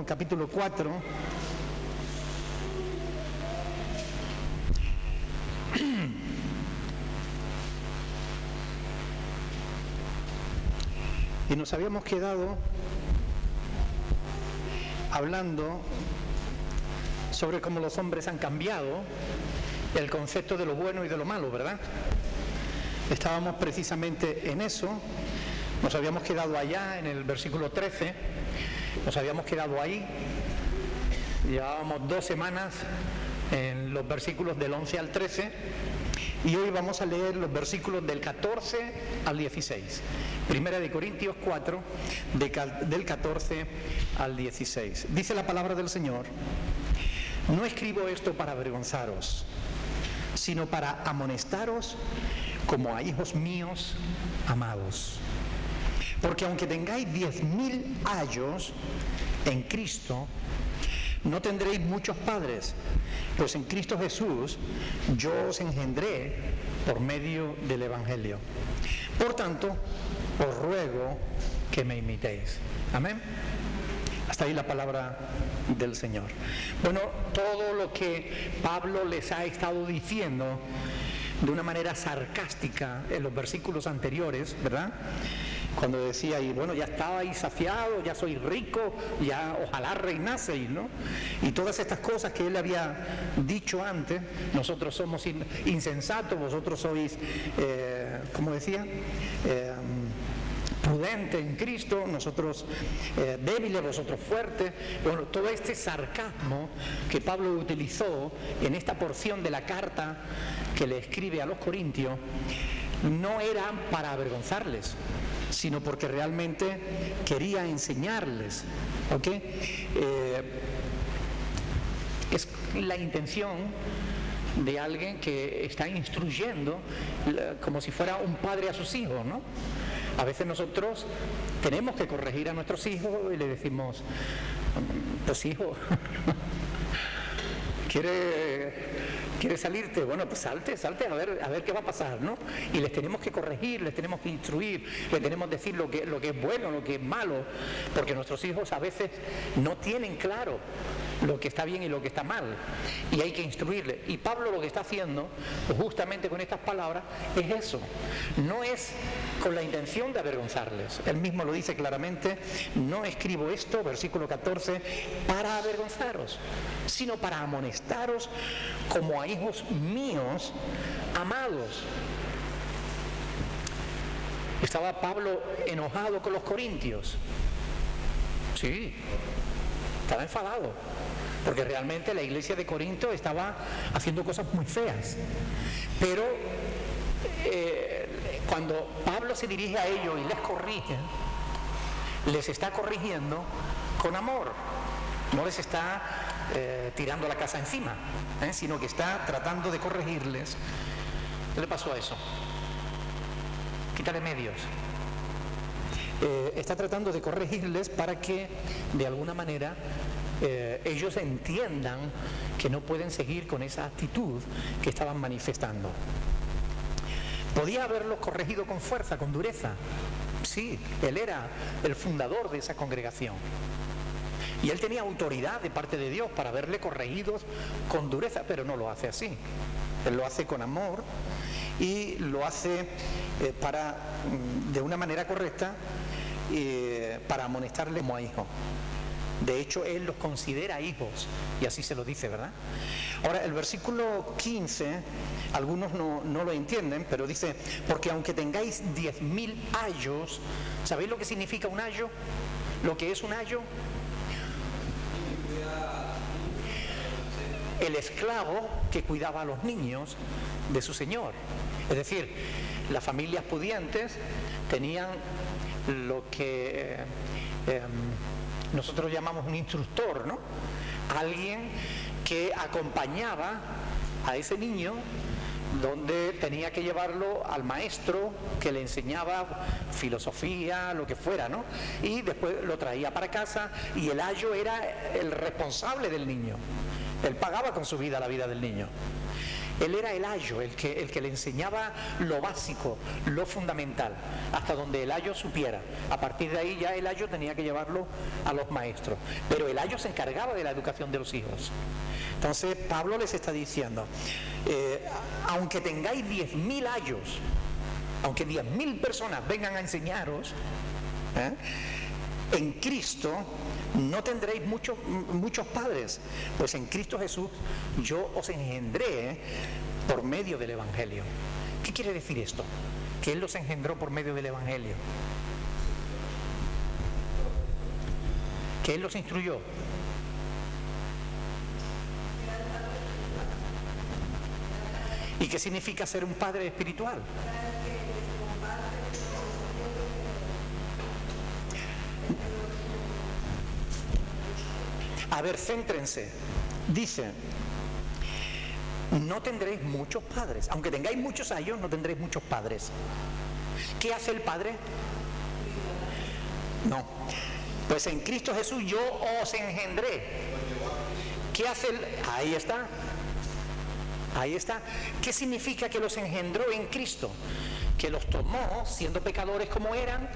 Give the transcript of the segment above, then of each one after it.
capítulo 4. Y nos habíamos quedado hablando sobre cómo los hombres han cambiado el concepto de lo bueno y de lo malo, ¿verdad? Estábamos precisamente en eso. Nos habíamos quedado allá en el versículo 13, nos habíamos quedado ahí, llevábamos 2 semanas en los versículos del 11 al 13 y hoy vamos a leer los versículos del 14 al 16. Primera de Corintios 4, del 14 al 16. Dice la palabra del Señor: no escribo esto para avergonzaros, sino para amonestaros como a hijos míos amados. Porque aunque tengáis 10.000 años en Cristo, no tendréis muchos padres, pues en Cristo Jesús yo os engendré por medio del Evangelio. Por tanto, os ruego que me imitéis. Amén. Hasta ahí la palabra del Señor. Bueno, todo lo que Pablo les ha estado diciendo de una manera sarcástica en los versículos anteriores, ¿verdad? Cuando decía, y bueno, ya estabais saciados, ya sois ricos, ya ojalá reinaseis, ¿no? Y todas estas cosas que él había dicho antes: nosotros somos insensatos, vosotros sois, ¿cómo decía? Prudente en Cristo, nosotros débiles, vosotros fuertes. Bueno, todo este sarcasmo que Pablo utilizó en esta porción de la carta que le escribe a los Corintios no era para avergonzarles, sino porque realmente quería enseñarles, ¿ok? Es la intención de alguien que está instruyendo como si fuera un padre a sus hijos, ¿no? A veces nosotros tenemos que corregir a nuestros hijos y le decimos: pues hijo, ¿Quieres salirte? Bueno, pues salte a ver qué va a pasar, ¿no? Y les tenemos que corregir, les tenemos que instruir, les tenemos que decir lo que es bueno, lo que es malo, porque nuestros hijos a veces no tienen claro lo que está bien y lo que está mal, y hay que instruirles. Y Pablo lo que está haciendo, justamente con estas palabras, es eso. No es con la intención de avergonzarles. Él mismo lo dice claramente: no escribo esto, versículo 14, para avergonzaros, sino para amonestaros como a hijos míos amados. ¿Estaba Pablo enojado con los corintios? Sí, estaba enfadado, porque realmente la iglesia de Corinto estaba haciendo cosas muy feas. Pero cuando Pablo se dirige a ellos y les corrige, les está corrigiendo con amor. No les está tirando la casa encima, sino que está tratando de corregirles. ¿Qué le pasó a eso? Quítale medios. Está tratando de corregirles para que de alguna manera ellos entiendan que no pueden seguir con esa actitud que estaban manifestando. ¿Podía haberlos corregido con fuerza, con dureza? Sí, él era el fundador de esa congregación. Y él tenía autoridad de parte de Dios para haberle corregido con dureza, pero no lo hace así. Él lo hace con amor y lo hace de una manera correcta, para amonestarle como a hijos. De hecho, él los considera hijos, y así se lo dice, ¿verdad? Ahora, el versículo 15, algunos no lo entienden, pero dice: porque aunque tengáis 10.000 ayos, ¿sabéis lo que significa un ayo? ¿Lo que es un ayo? El esclavo que cuidaba a los niños de su señor. Es decir, las familias pudientes tenían lo que nosotros llamamos un instructor, ¿no? Alguien que acompañaba a ese niño donde tenía que llevarlo al maestro que le enseñaba filosofía, lo que fuera, ¿no? Y después lo traía para casa, y el ayo era el responsable del niño. Él pagaba con su vida la vida del niño. Él era el ayo, el que le enseñaba lo básico, lo fundamental, hasta donde el ayo supiera. A partir de ahí ya el ayo tenía que llevarlo a los maestros. Pero el ayo se encargaba de la educación de los hijos. Entonces Pablo les está diciendo, aunque tengáis 10.000 ayos, aunque 10.000 personas vengan a enseñaros, en Cristo no tendréis muchos padres, pues en Cristo Jesús yo os engendré por medio del Evangelio. ¿Qué quiere decir esto? Que Él los engendró por medio del Evangelio. Que Él los instruyó. ¿Y qué significa ser un padre espiritual? A ver, céntrense. Dice, no tendréis muchos padres. Aunque tengáis muchos ayos, no tendréis muchos padres. ¿Qué hace el Padre? No. Pues en Cristo Jesús yo os engendré. ¿Qué hace el...? Ahí está. Ahí está. ¿Qué significa que los engendró en Cristo? Que los tomó, siendo pecadores como eran,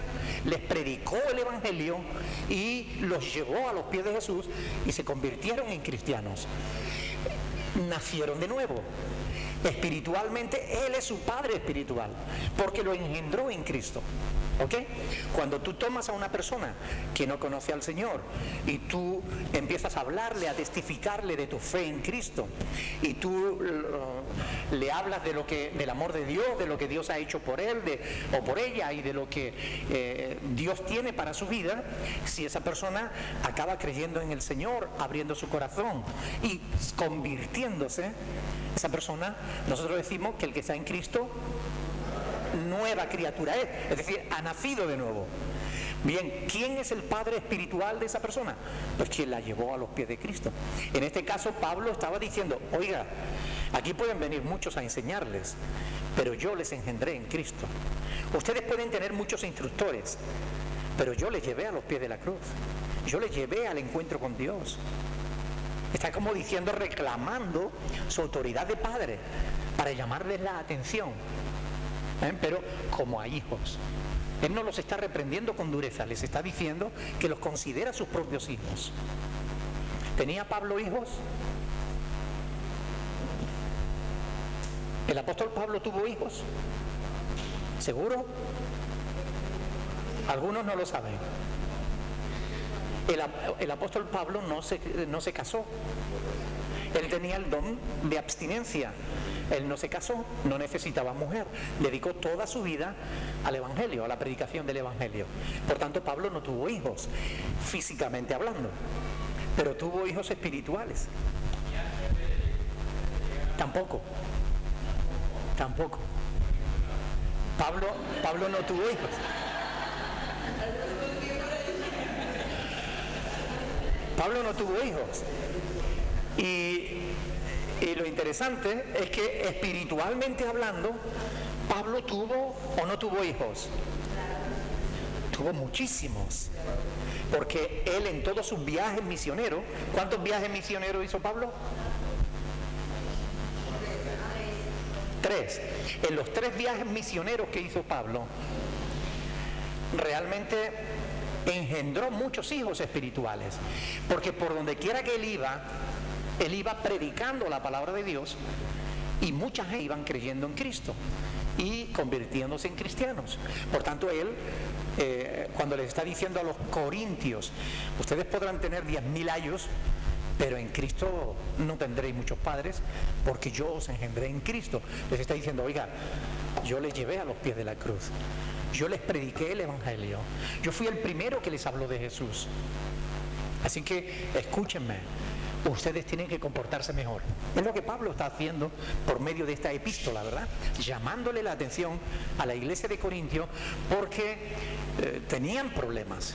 les predicó el Evangelio y los llevó a los pies de Jesús y se convirtieron en cristianos. Nacieron de nuevo. Espiritualmente, Él es su Padre espiritual, porque lo engendró en Cristo. ¿Ok? Cuando tú tomas a una persona que no conoce al Señor y tú empiezas a hablarle, a testificarle de tu fe en Cristo y tú le hablas del amor de Dios, de lo que Dios ha hecho por él o por ella y de lo que Dios tiene para su vida, si esa persona acaba creyendo en el Señor, abriendo su corazón y convirtiéndose, esa persona, nosotros decimos que el que está en Cristo, nueva criatura es decir, ha nacido de nuevo. Bien, ¿quién es el padre espiritual de esa persona? Pues quien la llevó a los pies de Cristo. En este caso Pablo estaba diciendo, oiga, aquí pueden venir muchos a enseñarles, pero yo les engendré en Cristo. Ustedes pueden tener muchos instructores, pero yo les llevé a los pies de la cruz. Yo les llevé al encuentro con Dios. Está como diciendo, reclamando su autoridad de padre para llamarles la atención. Pero como a hijos. Él no los está reprendiendo con dureza, les está diciendo que los considera sus propios hijos. ¿Tenía Pablo hijos? ¿El apóstol Pablo tuvo hijos? ¿Seguro? Algunos no lo saben. El apóstol Pablo no se casó. Él tenía el don de abstinencia. Él no se casó, no necesitaba mujer, dedicó toda su vida al Evangelio, a la predicación del Evangelio. Por tanto, Pablo no tuvo hijos, físicamente hablando, pero tuvo hijos espirituales. Tampoco. Pablo no tuvo hijos. Pablo no tuvo hijos. Y lo interesante es que espiritualmente hablando, Pablo tuvo o no tuvo hijos. Tuvo muchísimos. Porque él en todos sus viajes misioneros, ¿cuántos viajes misioneros hizo Pablo? 3. En los 3 viajes misioneros que hizo Pablo, realmente engendró muchos hijos espirituales. Porque por donde quiera que él iba predicando la palabra de Dios y mucha gente iban creyendo en Cristo y convirtiéndose en cristianos. Por tanto, él, cuando les está diciendo a los corintios, ustedes podrán tener 10.000 ayos, pero en Cristo no tendréis muchos padres, porque yo os engendré en Cristo. Les está diciendo, oiga, yo les llevé a los pies de la cruz, yo les prediqué el Evangelio, yo fui el primero que les habló de Jesús. Así que escúchenme, ustedes tienen que comportarse mejor. Es lo que Pablo está haciendo por medio de esta epístola, ¿verdad? Llamándole la atención a la iglesia de Corintio porque tenían problemas.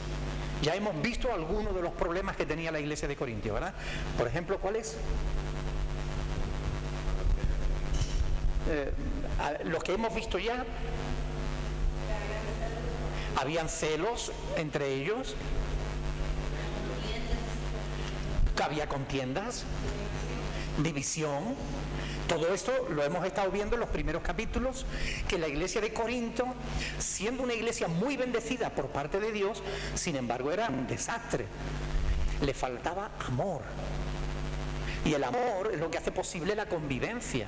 Ya hemos visto algunos de los problemas que tenía la iglesia de Corintio, ¿verdad? Por ejemplo, ¿cuál es? Los que hemos visto ya. Habían celos entre ellos. que había contiendas, división. Todo esto lo hemos estado viendo en los primeros capítulos, que la iglesia de Corinto, siendo una iglesia muy bendecida por parte de Dios, sin embargo era un desastre. Le faltaba amor. Y el amor es lo que hace posible la convivencia.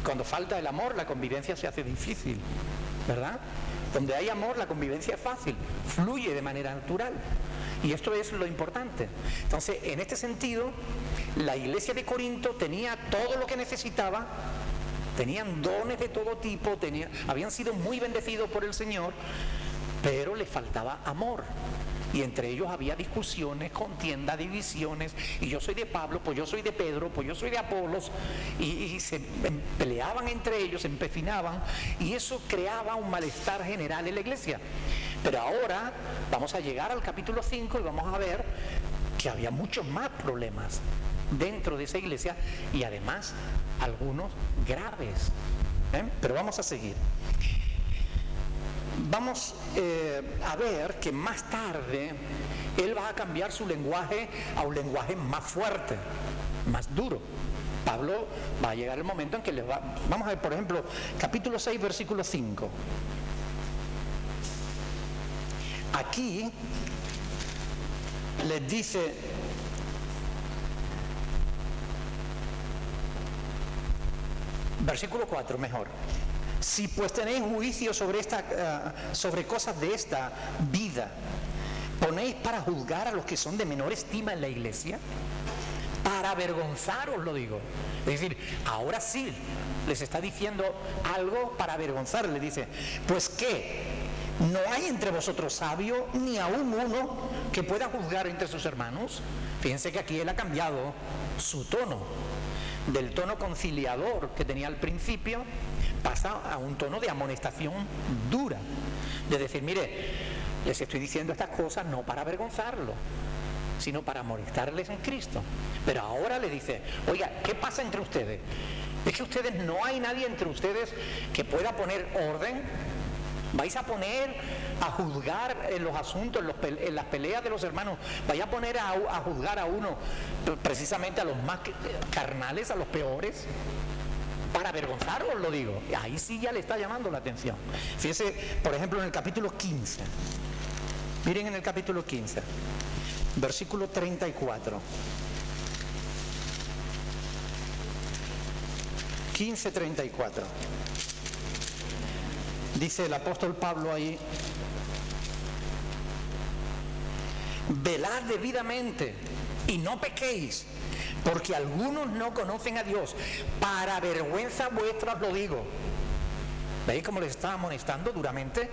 Cuando falta el amor, la convivencia se hace difícil, ¿verdad? Donde hay amor, la convivencia es fácil, fluye de manera natural. Y esto es lo importante. Entonces, en este sentido, la iglesia de Corinto tenía todo lo que necesitaba, tenían dones de todo tipo, habían sido muy bendecidos por el Señor, pero les faltaba amor. Y entre ellos había discusiones, contiendas, divisiones, y yo soy de Pablo, pues yo soy de Pedro, pues yo soy de Apolos, y se peleaban entre ellos, se empecinaban, y eso creaba un malestar general en la iglesia. Pero ahora vamos a llegar al capítulo 5 y vamos a ver que había muchos más problemas dentro de esa iglesia, y además algunos graves. Pero vamos a seguir. Vamos a ver que más tarde él va a cambiar su lenguaje a un lenguaje más fuerte, más duro. Pablo va a llegar el momento en que les va... Vamos a ver, por ejemplo, capítulo 6, versículo 5. Aquí les dice... Versículo 4, mejor. Si pues tenéis juicio sobre cosas de esta vida, ¿ponéis para juzgar a los que son de menor estima en la iglesia? Para avergonzaros, lo digo. Es decir, ahora sí les está diciendo algo para avergonzar. Le dice, pues ¿qué? ¿No hay entre vosotros sabio, ni aún uno que pueda juzgar entre sus hermanos? Fíjense que aquí él ha cambiado su tono. Del tono conciliador que tenía al principio, pasa a un tono de amonestación dura, de decir, mire, les estoy diciendo estas cosas no para avergonzarlo, sino para amonestarles en Cristo. Pero ahora le dice, oiga, ¿qué pasa entre ustedes? Es que ustedes, no hay nadie entre ustedes que pueda poner orden. Vais a poner a juzgar en los asuntos, en las peleas de los hermanos, vais a poner a juzgar a uno, precisamente a los más carnales, a los peores, para avergonzaros, lo digo. Ahí sí ya le está llamando la atención. Fíjense, por ejemplo, en el capítulo 15. Miren en el capítulo 15, versículo 34. 15:34. Dice el apóstol Pablo ahí, velad debidamente y no pequéis, porque algunos no conocen a Dios. Para vergüenza vuestra os lo digo. ¿Veis cómo les está amonestando duramente?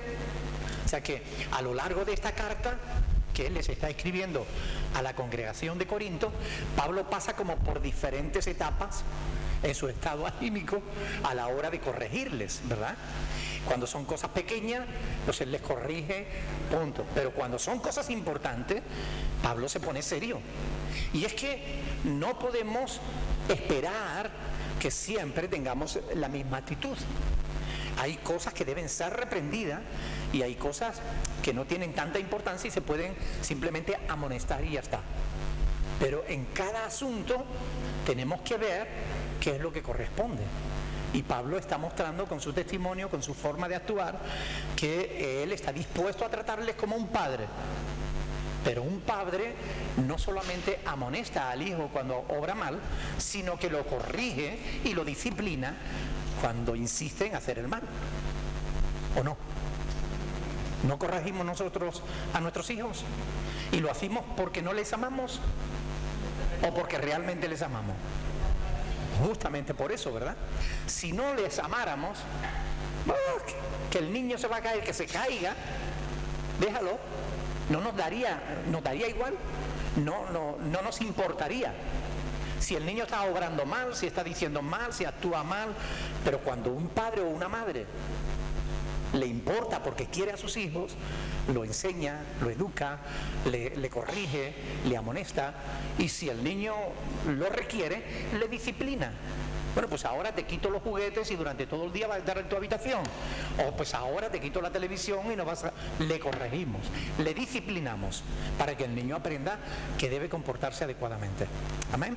O sea que a lo largo de esta carta que él les está escribiendo a la congregación de Corinto, Pablo pasa como por diferentes etapas en su estado anímico a la hora de corregirles, ¿verdad? Cuando son cosas pequeñas, pues él les corrige, punto. Pero cuando son cosas importantes, Pablo se pone serio. Y es que no podemos esperar que siempre tengamos la misma actitud. Hay cosas que deben ser reprendidas y hay cosas que no tienen tanta importancia y se pueden simplemente amonestar y ya está. Pero en cada asunto tenemos que ver qué es lo que corresponde. Y Pablo está mostrando con su testimonio, con su forma de actuar, que él está dispuesto a tratarles como un padre. Pero un padre no solamente amonesta al hijo cuando obra mal, sino que lo corrige y lo disciplina cuando insiste en hacer el mal. ¿O no? ¿No corregimos nosotros a nuestros hijos? ¿Y lo hacemos porque no les amamos? ¿O porque realmente les amamos? Justamente por eso, ¿verdad? Si no les amáramos, que el niño se va a caer, que se caiga, déjalo, no nos daría igual, no nos importaría. Si el niño está obrando mal, si está diciendo mal, si actúa mal, pero cuando un padre o una madre le importa porque quiere a sus hijos, lo enseña, lo educa, le corrige, le amonesta, y si el niño lo requiere, le disciplina. Bueno, pues ahora te quito los juguetes y durante todo el día vas a estar en tu habitación. O pues ahora te quito la televisión y no vas a... Le corregimos, le disciplinamos para que el niño aprenda que debe comportarse adecuadamente. Amén.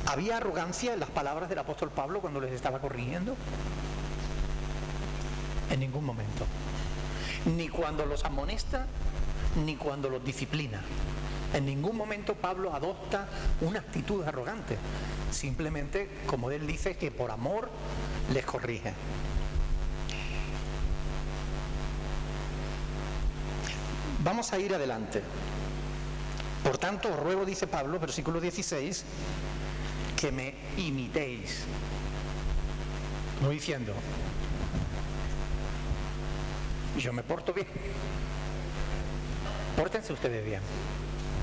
¿Había arrogancia en las palabras del apóstol Pablo cuando les estaba corrigiendo? En ningún momento. Ni cuando los amonesta, ni cuando los disciplina. En ningún momento Pablo adopta una actitud arrogante. Simplemente, como él dice, que por amor les corrige. Vamos a ir adelante. Por tanto, os ruego, dice Pablo, versículo 16, que me imitéis. No diciendo, yo me porto bien. Pórtense ustedes bien.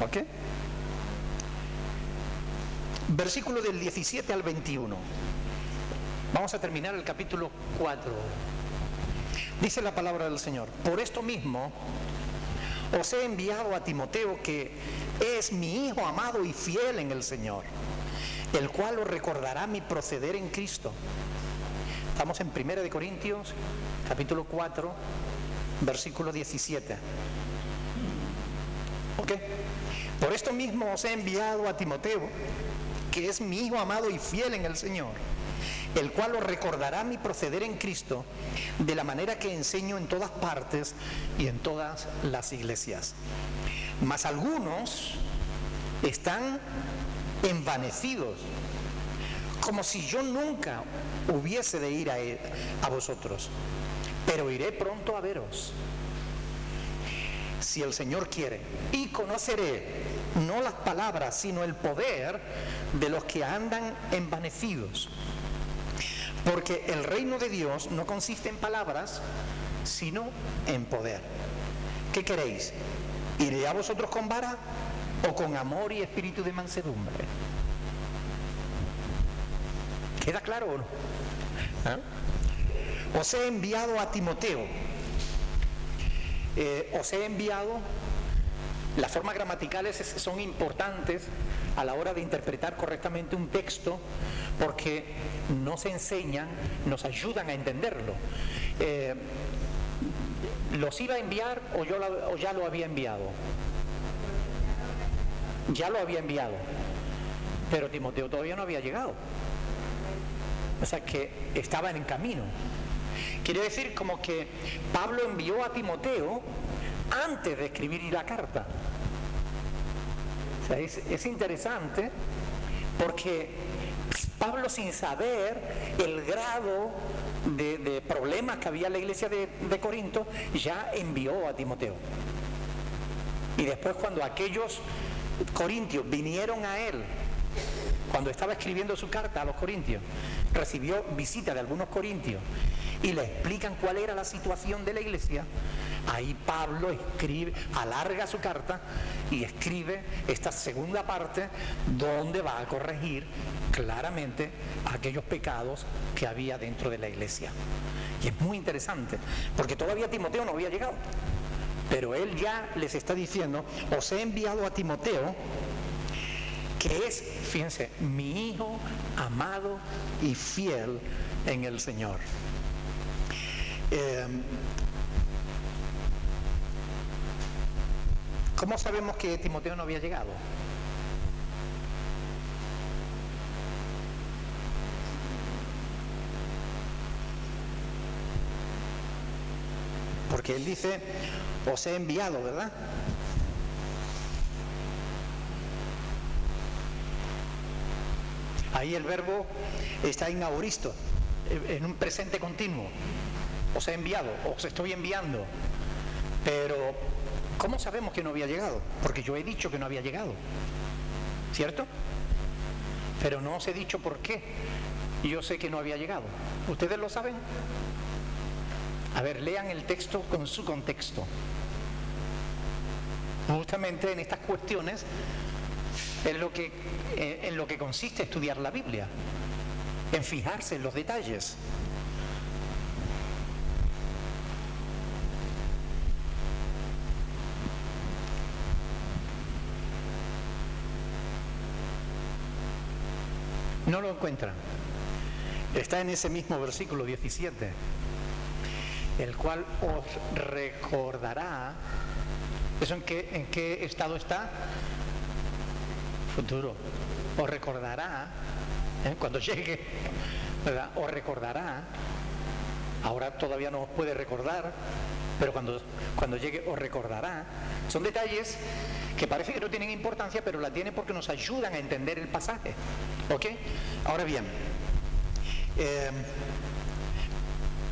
¿Ok? Versículo del 17 al 21. Vamos a terminar el capítulo 4. Dice la palabra del Señor: por esto mismo os he enviado a Timoteo, que es mi hijo amado y fiel en el Señor, el cual os recordará mi proceder en Cristo. Estamos en 1 Corintios, capítulo 4, versículo 17. ¿Ok? Por esto mismo os he enviado a Timoteo, que es mi hijo amado y fiel en el Señor, el cual os recordará mi proceder en Cristo, de la manera que enseño en todas partes y en todas las iglesias. Mas algunos están envanecidos, como si yo nunca hubiese de ir a vosotros, pero iré pronto a veros, si el Señor quiere, y conoceré no las palabras, sino el poder de los que andan envanecidos. Porque el reino de Dios no consiste en palabras, sino en poder. ¿Qué queréis? ¿Iré a vosotros con vara o con amor y espíritu de mansedumbre? ¿Queda claro o no? ¿Eh? Os he enviado a Timoteo. Os he enviado. Las formas gramaticales son importantes a la hora de interpretar correctamente un texto, porque nos enseñan, nos ayudan a entenderlo. ¿Los iba a enviar o ya lo había enviado? Ya lo había enviado, pero Timoteo todavía no había llegado. O sea que estaban en camino. Quiere decir como que Pablo envió a Timoteo antes de escribir la carta. O sea, es interesante, porque Pablo, sin saber el grado de problemas que había en la iglesia de Corinto, ya envió a Timoteo. Y después, cuando aquellos corintios vinieron a él, cuando estaba escribiendo su carta a los corintios, recibió visita de algunos corintios y le explican cuál era la situación de la iglesia. Ahí Pablo escribe, alarga su carta y escribe esta segunda parte, donde va a corregir claramente aquellos pecados que había dentro de la iglesia. Y es muy interesante, porque todavía Timoteo no había llegado, pero él ya les está diciendo: os he enviado a Timoteo, que es, fíjense, mi hijo amado y fiel en el Señor. ¿Cómo sabemos que Timoteo no había llegado? Porque él dice: os he enviado, ¿verdad? Ahí el verbo está in auristo, en un presente continuo. Os he enviado, os estoy enviando. Pero ¿cómo sabemos que no había llegado? Porque yo he dicho que no había llegado, ¿cierto? Pero no os he dicho por qué yo sé que no había llegado. ¿Ustedes lo saben? A ver, lean el texto con su contexto. Justamente en estas cuestiones en lo que consiste estudiar la Biblia, en fijarse en los detalles. No lo encuentran. Está en ese mismo versículo 17, el cual os recordará. ¿Eso en qué estado está? Futuro. Os recordará, cuando llegue, ¿verdad? Os recordará. Ahora todavía no os puede recordar, pero cuando llegue os recordará. Son detalles que parece que no tienen importancia, pero la tienen porque nos ayudan a entender el pasaje. ¿Ok? Ahora bien,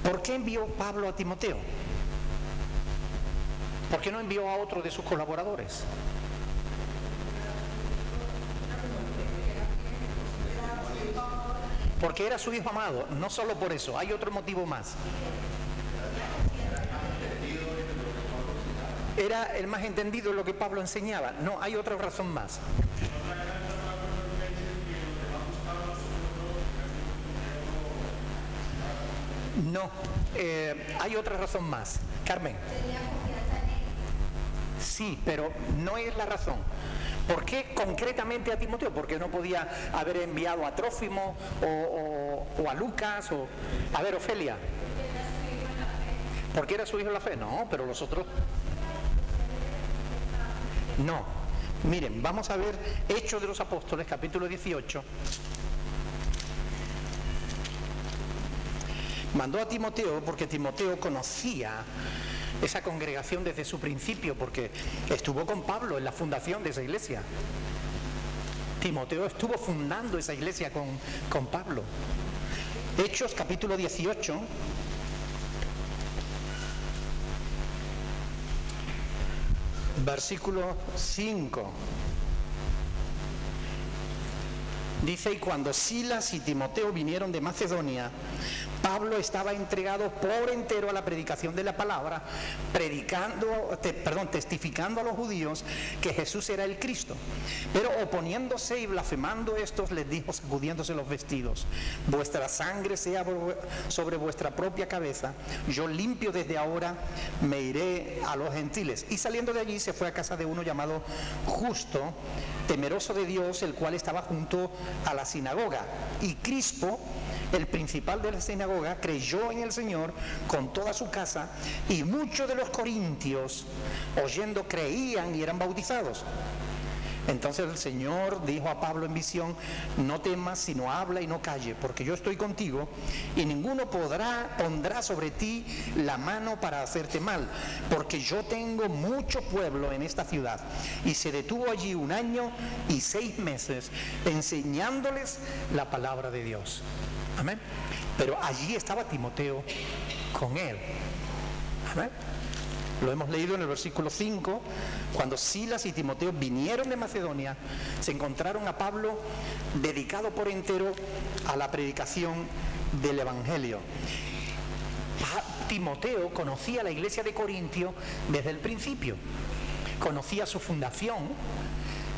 ¿por qué envió Pablo a Timoteo? ¿Por qué no envió a otro de sus colaboradores? Porque era su hijo amado, no solo por eso, hay otro motivo más. Era el más entendido en lo que Pablo enseñaba. No, hay otra razón más. No, hay otra razón más. Carmen. Sí, pero no es la razón. ¿Por qué concretamente a Timoteo? Porque no podía haber enviado a Trófimo o a Lucas o... A ver, Ofelia. ¿Porque era su hijo en la fe? No, pero los otros... No. Miren, vamos a ver Hechos de los Apóstoles, capítulo 18. Mandó a Timoteo porque Timoteo conocía esa congregación desde su principio, porque estuvo con Pablo en la fundación de esa iglesia. Timoteo estuvo fundando esa iglesia con Pablo. Hechos capítulo 18, versículo 5. Dice: y cuando Silas y Timoteo vinieron de Macedonia, Pablo estaba entregado por entero a la predicación de la palabra, testificando a los judíos que Jesús era el Cristo. Pero oponiéndose y blasfemando estos, les dijo, sacudiéndose los vestidos: vuestra sangre sea sobre vuestra propia cabeza, yo limpio desde ahora, me iré a los gentiles. Y saliendo de allí se fue a casa de uno llamado Justo, temeroso de Dios, el cual estaba junto a la sinagoga. Y Crispo, el principal de la sinagoga, creyó en el Señor con toda su casa, y muchos de los corintios, oyendo, creían y eran bautizados. Entonces el Señor dijo a Pablo en visión: no temas, sino habla y no calle, porque yo estoy contigo, y ninguno pondrá sobre ti la mano para hacerte mal, porque yo tengo mucho pueblo en esta ciudad. Y se detuvo allí 1 año y 6 meses, enseñándoles la palabra de Dios. Amén. Pero allí estaba Timoteo con él. Amén. Lo hemos leído en el versículo 5, cuando Silas y Timoteo vinieron de Macedonia, se encontraron a Pablo dedicado por entero a la predicación del Evangelio. Timoteo conocía la iglesia de Corintio desde el principio, conocía su fundación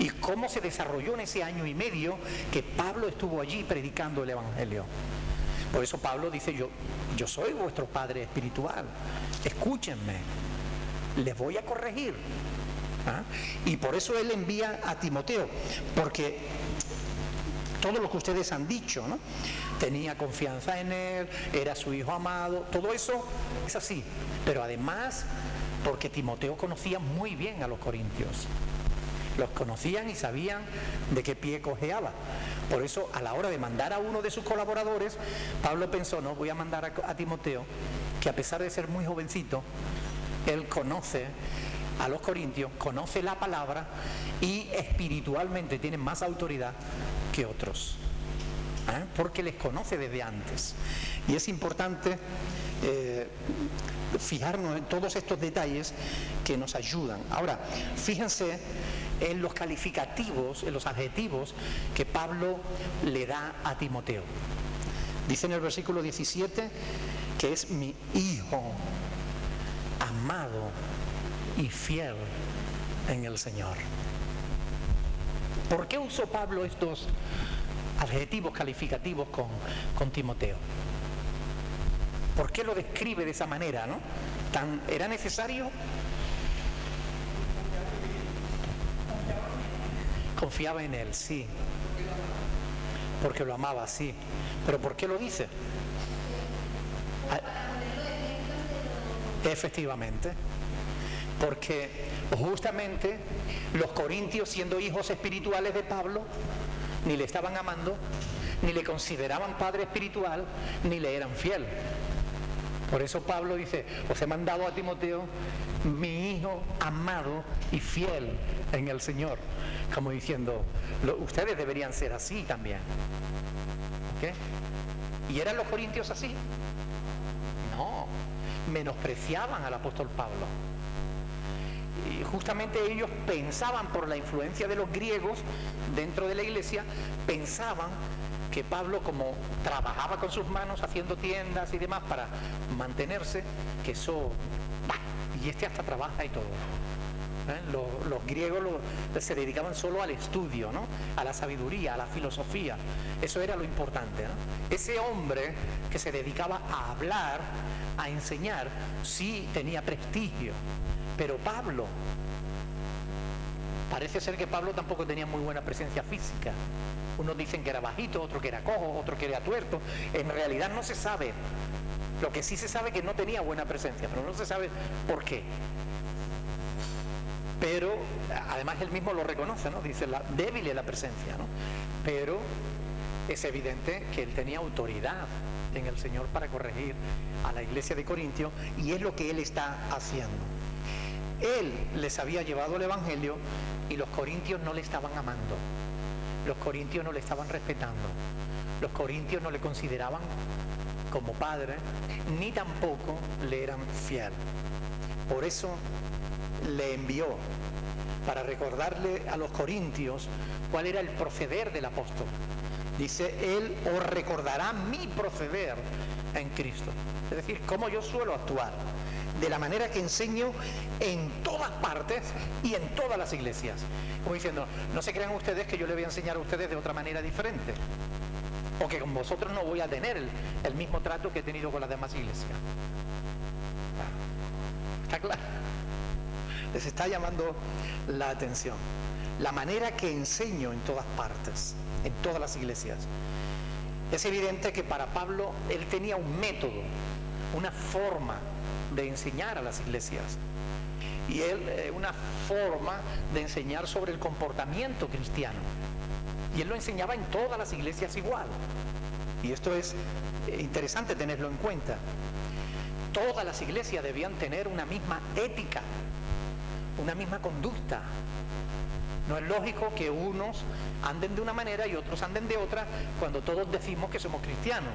y cómo se desarrolló en ese 1 año y medio que Pablo estuvo allí predicando el Evangelio. Por eso Pablo dice: yo soy vuestro padre espiritual, escúchenme, les voy a corregir. Y por eso él envía a Timoteo, porque todo lo que ustedes han dicho, ¿no? Tenía confianza en él, era su hijo amado, todo eso es así. Pero además, porque Timoteo conocía muy bien a los corintios, los conocían y sabían de qué pie cojeaba. Por eso, a la hora de mandar a uno de sus colaboradores, Pablo pensó: no, voy a mandar a Timoteo, que a pesar de ser muy jovencito, él conoce a los corintios, conoce la palabra y espiritualmente tiene más autoridad que otros, porque les conoce desde antes. Y es importante fijarnos en todos estos detalles que nos ayudan. Ahora, fíjense en los calificativos, en los adjetivos que Pablo le da a Timoteo. Dice en el versículo 17 que es mi hijo amado y fiel en el Señor. ¿Por qué usó Pablo estos adjetivos calificativos con Timoteo? ¿Por qué lo describe de esa manera, no? ¿Era necesario? Confiaba en él, sí. Porque lo amaba, sí. ¿Pero por qué lo dice? Efectivamente. Porque justamente los corintios, siendo hijos espirituales de Pablo, ni le estaban amando, ni le consideraban padre espiritual, ni le eran fiel. Por eso Pablo dice: os he mandado a Timoteo, mi hijo amado y fiel en el Señor. Como diciendo, ustedes deberían ser así también. ¿Ok? ¿Y eran los corintios así? No, menospreciaban al apóstol Pablo. Y justamente ellos pensaban, por la influencia de los griegos dentro de la iglesia, pensaban que Pablo, como trabajaba con sus manos haciendo tiendas y demás para mantenerse, que eso, y este hasta trabaja y todo. Los griegos se dedicaban solo al estudio, ¿no? A la sabiduría, a la filosofía. Eso era lo importante, ¿no? Ese hombre que se dedicaba a hablar, a enseñar, sí tenía prestigio. Pero Pablo, parece ser que Pablo tampoco tenía muy buena presencia física. Unos dicen que era bajito, otro que era cojo, otro que era tuerto. En realidad no se sabe. Lo que sí se sabe es que no tenía buena presencia, pero no se sabe por qué. Pero además él mismo lo reconoce, ¿no? Dice, débil es la presencia, ¿no? Pero es evidente que él tenía autoridad en el Señor para corregir a la iglesia de Corintio, y es lo que él está haciendo. Él les había llevado el evangelio y los corintios no le estaban amando, los corintios no le estaban respetando, los corintios no le consideraban como padre, ni tampoco le eran fiel. Por eso le envió, para recordarle a los corintios cuál era el proceder del apóstol. Dice, él os recordará mi proceder en Cristo. Es decir, cómo yo suelo actuar, de la manera que enseño en todas partes y en todas las iglesias. Como diciendo, no se crean ustedes que yo le voy a enseñar a ustedes de otra manera diferente, o que con vosotros no voy a tener el mismo trato que he tenido con las demás iglesias. ¿Está claro? Les está llamando la atención. La manera que enseño en todas partes, en todas las iglesias. Es evidente que para Pablo, él tenía un método, una forma de enseñar a las iglesias. Y él, una forma de enseñar sobre el comportamiento cristiano. Y él lo enseñaba en todas las iglesias igual. Y esto es interesante tenerlo en cuenta. Todas las iglesias debían tener una misma ética, una misma conducta. No es lógico que unos anden de una manera y otros anden de otra cuando todos decimos que somos cristianos.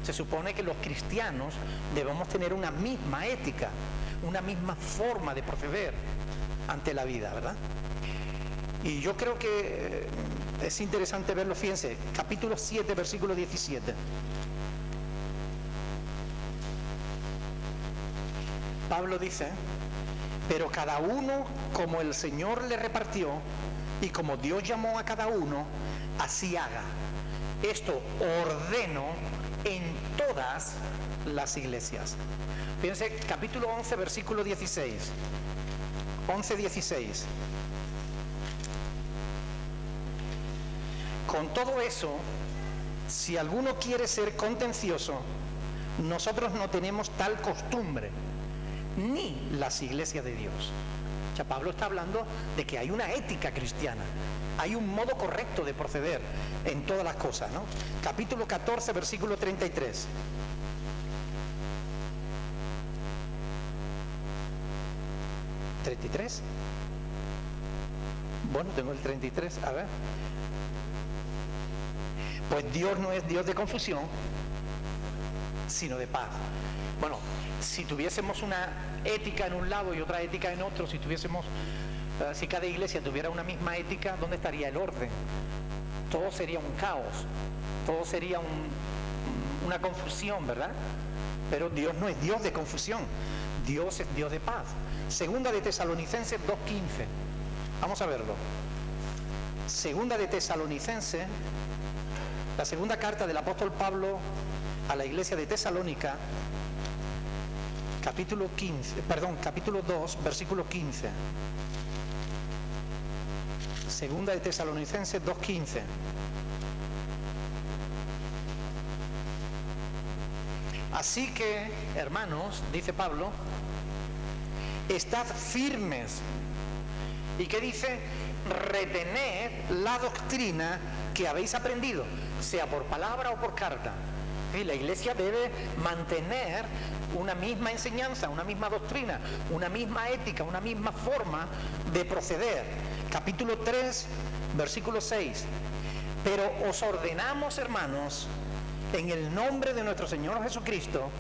Se supone que los cristianos debemos tener una misma ética, una misma forma de proceder ante la vida, ¿verdad? Y yo creo que es interesante verlo. Fíjense, capítulo 7, versículo 17. Pablo dice, pero cada uno como el Señor le repartió y como Dios llamó a cada uno, así haga. Esto ordeno en todas las iglesias. Fíjense, capítulo 11, versículo 16. 11:16. Con todo eso, si alguno quiere ser contencioso, nosotros no tenemos tal costumbre, ni las iglesias de Dios. O sea, Pablo está hablando de que hay una ética cristiana, hay un modo correcto de proceder en todas las cosas, ¿no? Capítulo 14, versículo 33. ¿33? Bueno, tengo el 33, a ver. Pues Dios no es Dios de confusión, sino de paz. Bueno, si tuviésemos una ética en un lado y otra ética en otro, si cada iglesia tuviera una misma ética, ¿dónde estaría el orden? Todo sería un caos, todo sería una confusión, ¿verdad? Pero Dios no es Dios de confusión, Dios es Dios de paz. Segunda de Tesalonicenses 2:15, vamos a verlo. Segunda de Tesalonicenses, la segunda carta del apóstol Pablo a la iglesia de Tesalónica, capítulo 2, versículo 15. Segunda de Tesalonicenses 2:15. Así que, hermanos, dice Pablo, estad firmes. ¿Y qué dice? Retened la doctrina que habéis aprendido, sea por palabra o por carta. Y la iglesia debe mantener una misma enseñanza, una misma doctrina, una misma ética, una misma forma de proceder. Capítulo 3, versículo 6. Pero os ordenamos, hermanos, en el nombre de nuestro Señor Jesucristo,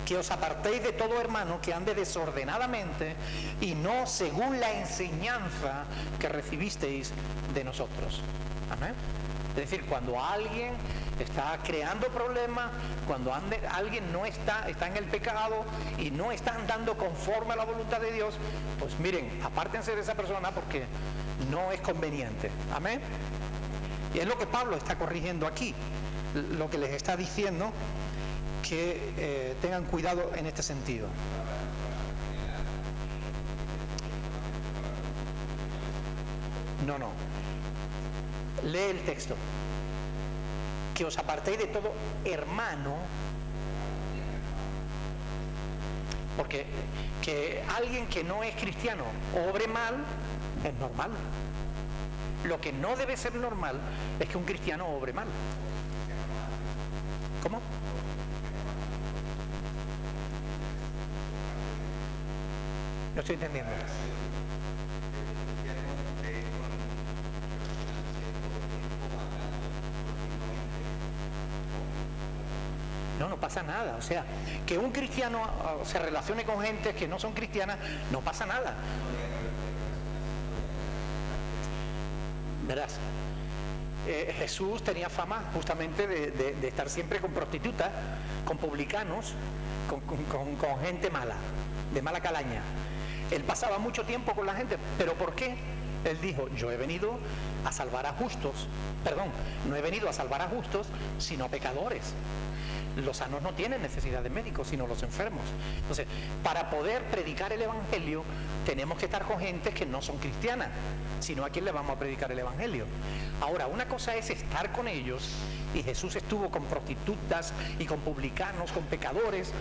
que os apartéis de todo hermano que ande desordenadamente y no según la enseñanza que recibisteis de nosotros. Amén. Es decir, cuando alguien está creando problemas, cuando alguien no está en el pecado y no está andando conforme a la voluntad de Dios, pues miren, apártense de esa persona porque no es conveniente. Amén. Y es lo que Pablo está corrigiendo aquí, lo que les está diciendo, que tengan cuidado en este sentido. No. Lee el texto. Que os apartéis de todo hermano, porque que alguien que no es cristiano obre mal es normal. Lo que no debe ser normal es que un cristiano obre mal. ¿Cómo? No estoy entendiendo. No pasa nada. O sea, que un cristiano se relacione con gente que no son cristianas, no pasa nada. Verás, Jesús tenía fama justamente de estar siempre con prostitutas, con publicanos, con gente mala, de mala calaña. Él pasaba mucho tiempo con la gente, ¿pero por qué? Él dijo, yo he venido a salvar a justos, no he venido a salvar a justos, sino a pecadores. Los sanos no tienen necesidad de médicos, sino los enfermos. Entonces, para poder predicar el evangelio, tenemos que estar con gente que no son cristianas, sino a quién le vamos a predicar el evangelio. Ahora, una cosa es estar con ellos, y Jesús estuvo con prostitutas y con publicanos, con pecadores,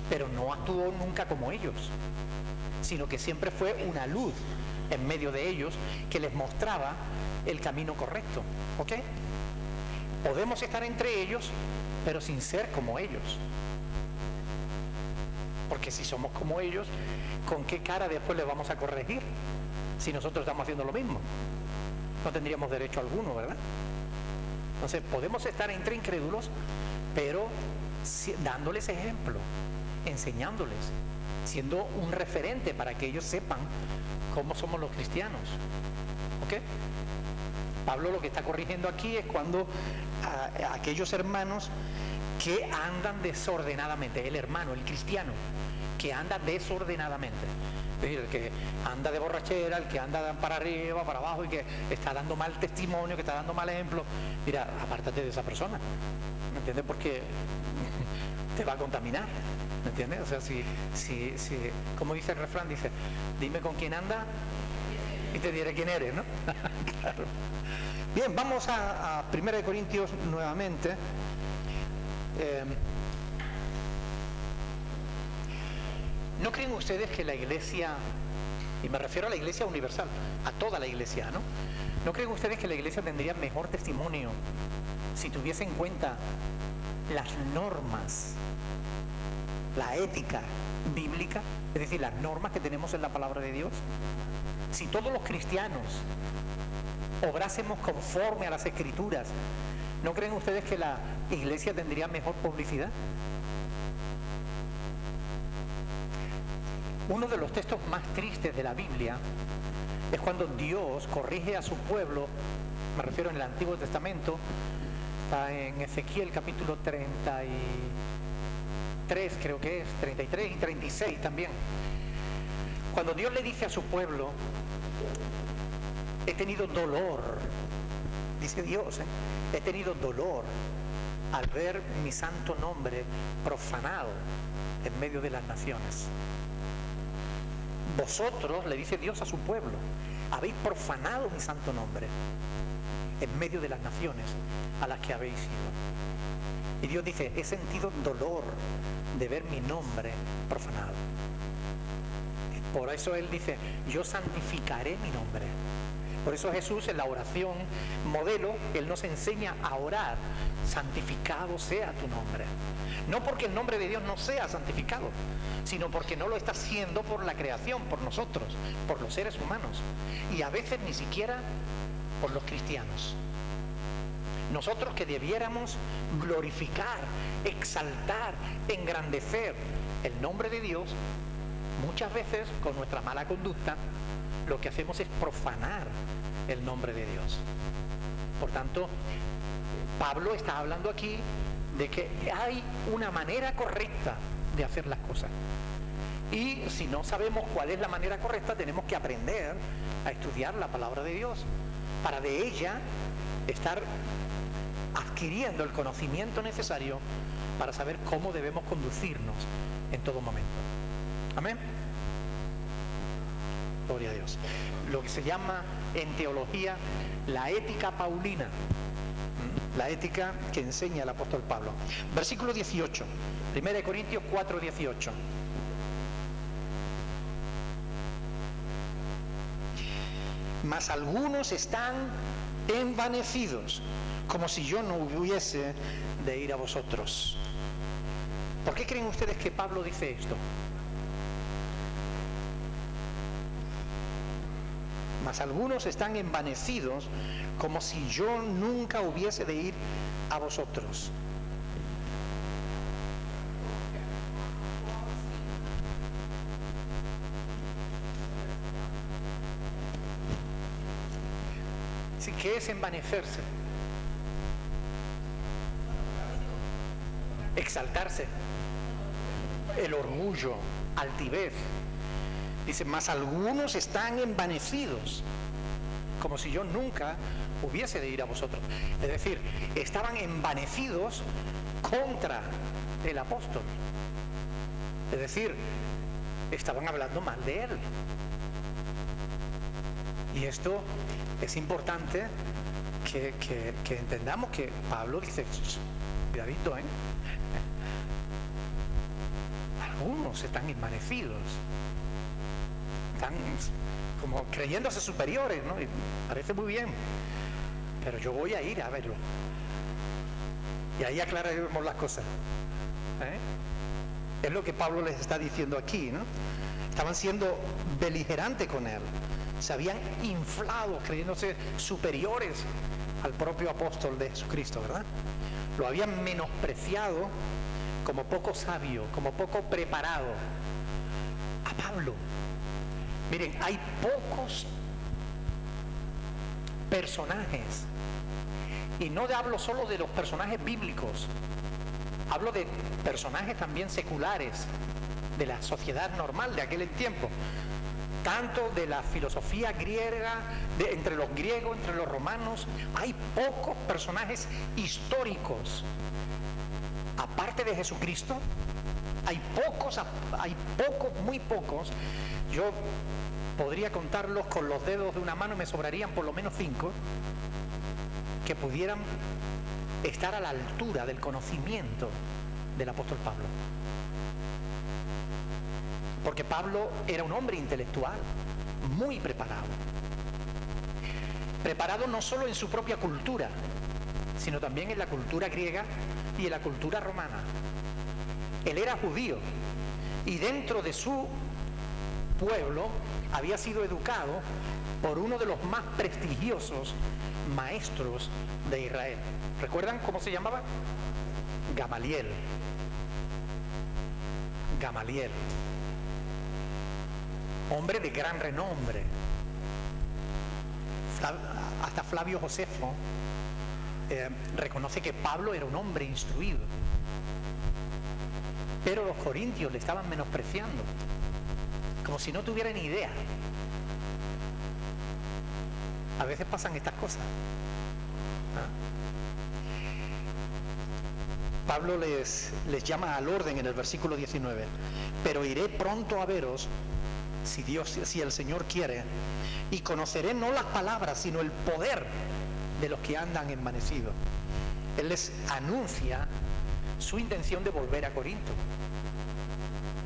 pero no actuó nunca como ellos, sino que siempre fue una luz en medio de ellos que les mostraba el camino correcto. ¿Ok? Podemos estar entre ellos, pero sin ser como ellos. Porque si somos como ellos, ¿con qué cara después les vamos a corregir? Si nosotros estamos haciendo lo mismo, no tendríamos derecho alguno, ¿verdad? Entonces podemos estar entre incrédulos, pero dándoles ejemplo, enseñándoles, siendo un referente para que ellos sepan cómo somos los cristianos. ¿Ok? Pablo lo que está corrigiendo aquí es cuando a aquellos hermanos que andan desordenadamente, el hermano, el cristiano, que anda desordenadamente, es decir, el que anda de borrachera, el que anda para arriba, para abajo y que está dando mal testimonio, que está dando mal ejemplo, mira, apártate de esa persona, ¿me entiendes? Porque te va a contaminar, ¿me entiendes? O sea, si como dice el refrán, dice, dime con quién anda y te diré quién eres, ¿no? Claro. Bien, vamos a 1 Corintios nuevamente. ¿No creen ustedes que la iglesia, y me refiero a la iglesia universal, a toda la iglesia, ¿no? ¿No creen ustedes que la iglesia tendría mejor testimonio si tuviese en cuenta las normas, la ética bíblica, es decir, las normas que tenemos en la palabra de Dios? Si todos los cristianos obrásemos conforme a las escrituras, ¿no creen ustedes que la iglesia tendría mejor publicidad? Uno de los textos más tristes de la Biblia es cuando Dios corrige a su pueblo, me refiero en el Antiguo Testamento, está en Ezequiel capítulo 33, creo que es, 33 y 36 también. Cuando Dios le dice a su pueblo, he tenido dolor, dice Dios, he tenido dolor al ver mi santo nombre profanado en medio de las naciones. Vosotros, le dice Dios a su pueblo, habéis profanado mi santo nombre en medio de las naciones a las que habéis ido. Y Dios dice, he sentido dolor de ver mi nombre profanado. Por eso Él dice, yo santificaré mi nombre. Por eso Jesús en la oración modelo, Él nos enseña a orar, santificado sea tu nombre. No porque el nombre de Dios no sea santificado, sino porque no lo está haciendo por la creación, por nosotros, por los seres humanos. Y a veces ni siquiera por los cristianos. Nosotros que debiéramos glorificar, exaltar, engrandecer el nombre de Dios, muchas veces con nuestra mala conducta lo que hacemos es profanar el nombre de Dios. Por tanto, Pablo está hablando aquí de que hay una manera correcta de hacer las cosas. Y si no sabemos cuál es la manera correcta, tenemos que aprender a estudiar la palabra de Dios para de ella estar adquiriendo el conocimiento necesario para saber cómo debemos conducirnos en todo momento. Amén. Gloria a Dios. Lo que se llama en teología la ética paulina, la ética que enseña el apóstol Pablo. Versículo 18, 1 Corintios 4, 18. Mas algunos están envanecidos, como si yo no hubiese de ir a vosotros. ¿Por qué creen ustedes que Pablo dice esto? Mas algunos están envanecidos, como si yo nunca hubiese de ir a vosotros. ¿Qué es envanecerse? Exaltarse, el orgullo, altivez. Dice, mas algunos están envanecidos, como si yo nunca hubiese de ir a vosotros. Es decir, estaban envanecidos contra el apóstol. Es decir, estaban hablando mal de él. Y esto es importante que entendamos que Pablo dice, cuidadito, algunos están envanecidos, están como creyéndose superiores, ¿no? Y parece muy bien, pero yo voy a ir a verlo. Y ahí aclararemos las cosas. Es lo que Pablo les está diciendo aquí, ¿no? Estaban siendo beligerantes con él. Se habían inflado creyéndose superiores al propio apóstol de Jesucristo, ¿verdad? Lo habían menospreciado como poco sabio, como poco preparado. A Pablo, miren, hay pocos personajes, y no hablo solo de los personajes bíblicos, hablo de personajes también seculares de la sociedad normal de aquel tiempo, tanto de la filosofía griega, entre los griegos, entre los romanos. Hay pocos personajes históricos, aparte de Jesucristo, hay pocos, muy pocos. Yo podría contarlos con los dedos de una mano y me sobrarían por lo menos 5, que pudieran estar a la altura del conocimiento del apóstol Pablo. Porque Pablo era un hombre intelectual, muy preparado. Preparado no solo en su propia cultura, sino también en la cultura griega y en la cultura romana. Él era judío y dentro de su pueblo había sido educado por uno de los más prestigiosos maestros de Israel. ¿Recuerdan cómo se llamaba? Gamaliel. Gamaliel. Hombre de gran renombre. Hasta Flavio Josefo reconoce que Pablo era un hombre instruido. Pero los corintios le estaban menospreciando, como si no tuvieran ni idea. A veces pasan estas cosas. Pablo les llama al orden en el versículo 19. Pero iré pronto a veros, si el Señor quiere, y conoceré no las palabras, sino el poder de los que andan envanecidos. Él les anuncia su intención de volver a Corinto.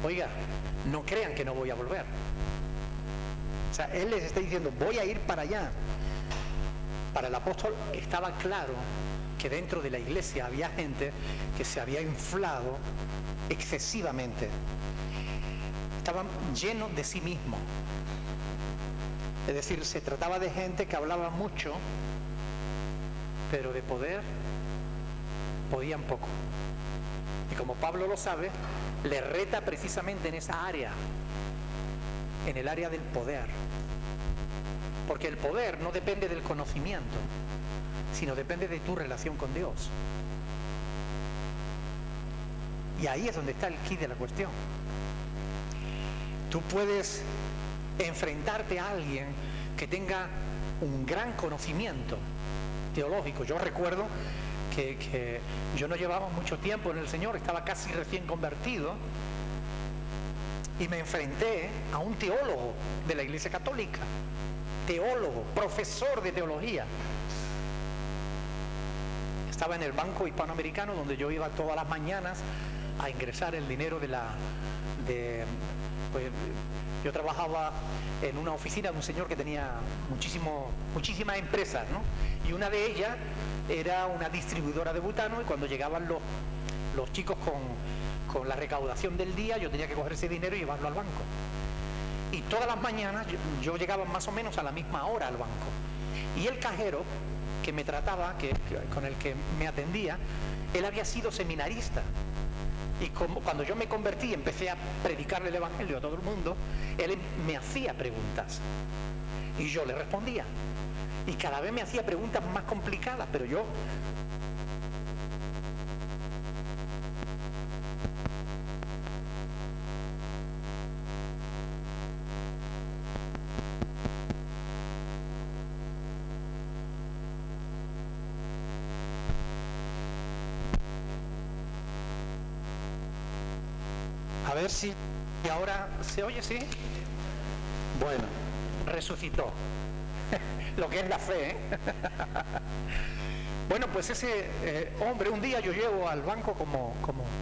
Oiga, no crean que no voy a volver. O sea, él les está diciendo, voy a ir para allá. Para el apóstol estaba claro que dentro de la iglesia había gente que se había inflado excesivamente. Estaban llenos de sí mismos. Es decir, se trataba de gente que hablaba mucho, pero de poder podían poco. Y como Pablo lo sabe, le reta precisamente en esa área, en el área del poder. Porque el poder no depende del conocimiento, sino depende de tu relación con Dios. Y ahí es donde está el quid de la cuestión. Tú puedes enfrentarte a alguien que tenga un gran conocimiento teológico. Yo recuerdo que yo no llevaba mucho tiempo en el Señor, estaba casi recién convertido, y me enfrenté a un teólogo de la Iglesia Católica, teólogo, profesor de teología. Estaba en el Banco Hispanoamericano, donde yo iba todas las mañanas a ingresar el dinero pues, yo trabajaba en una oficina de un señor que tenía muchísimas empresas, ¿no? Y una de ellas era una distribuidora de butano, y cuando llegaban los chicos con la recaudación del día, yo tenía que coger ese dinero y llevarlo al banco. Y todas las mañanas yo llegaba más o menos a la misma hora al banco. Y el cajero que me trataba, con el que me atendía, él había sido seminarista. Y cuando yo me convertí y empecé a predicarle el evangelio a todo el mundo, él me hacía preguntas y yo le respondía. Y cada vez me hacía preguntas más complicadas, pero yo... A ver si ahora se oye, ¿sí? Bueno, resucitó. Lo que es la fe, ¿eh? Bueno, pues ese hombre, un día yo llego al banco como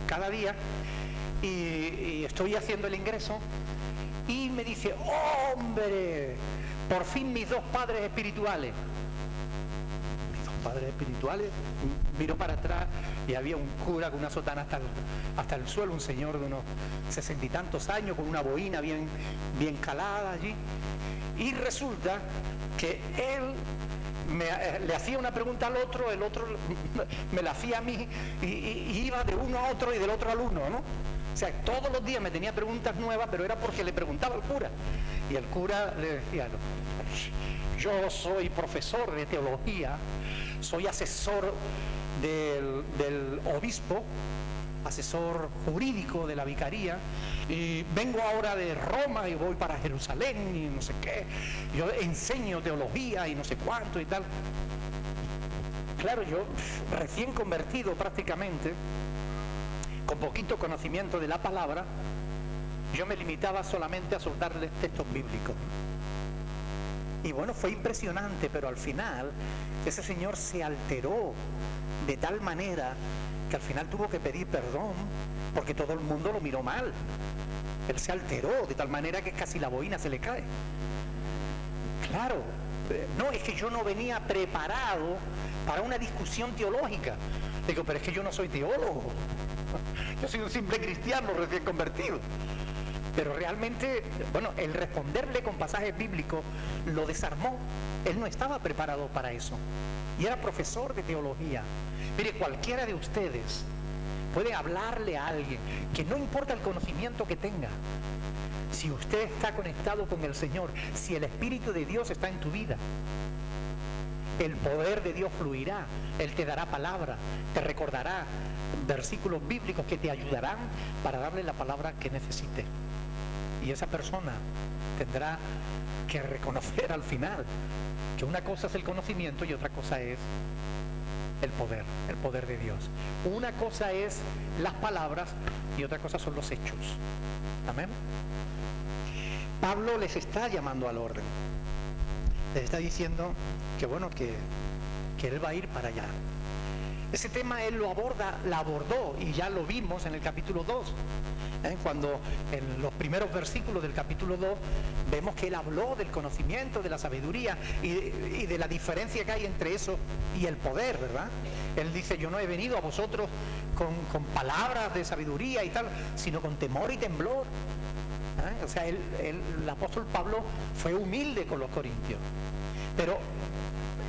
cada día y estoy haciendo el ingreso y me dice, ¡hombre! Por fin mis dos padres espirituales. Mis dos padres espirituales. Miro para atrás y había un cura con una sotana hasta el suelo, un señor de unos 60 y tantos años, con una boina bien calada allí. Y resulta que él le hacía una pregunta al otro, el otro me la hacía a mí, y iba de uno a otro y del otro al uno, ¿no? O sea, todos los días me tenía preguntas nuevas, pero era porque le preguntaba al cura. Y el cura le decía, yo soy profesor de teología, soy asesor del obispo, asesor jurídico de la vicaría, y vengo ahora de Roma y voy para Jerusalén y no sé qué, yo enseño teología y no sé cuánto y tal. Claro, yo recién convertido prácticamente, con poquito conocimiento de la palabra, yo me limitaba solamente a soltarles textos bíblicos. Y bueno, fue impresionante, pero al final ese señor se alteró de tal manera que al final tuvo que pedir perdón porque todo el mundo lo miró mal. Él se alteró de tal manera que casi la boina se le cae. Claro, no, es que yo no venía preparado para una discusión teológica. Digo, pero es que yo no soy teólogo. Yo soy un simple cristiano recién convertido. Pero realmente, bueno, el responderle con pasajes bíblicos lo desarmó. Él no estaba preparado para eso. Y era profesor de teología. Mire, cualquiera de ustedes puede hablarle a alguien, que no importa el conocimiento que tenga, si usted está conectado con el Señor, si el Espíritu de Dios está en tu vida, el poder de Dios fluirá. Él te dará palabra, te recordará versículos bíblicos que te ayudarán para darle la palabra que necesite. Y esa persona tendrá que reconocer al final que una cosa es el conocimiento y otra cosa es el poder de Dios. Una cosa es las palabras y otra cosa son los hechos. Amén. Pablo les está llamando al orden. Les está diciendo que bueno, que él va a ir para allá. Ese tema él lo abordó y ya lo vimos en el capítulo 2. Cuando en los primeros versículos del capítulo 2 vemos que él habló del conocimiento, de la sabiduría y de la diferencia que hay entre eso y el poder, ¿verdad? Él dice, yo no he venido a vosotros con palabras de sabiduría y tal, sino con temor y temblor. O sea, el apóstol Pablo fue humilde con los corintios, pero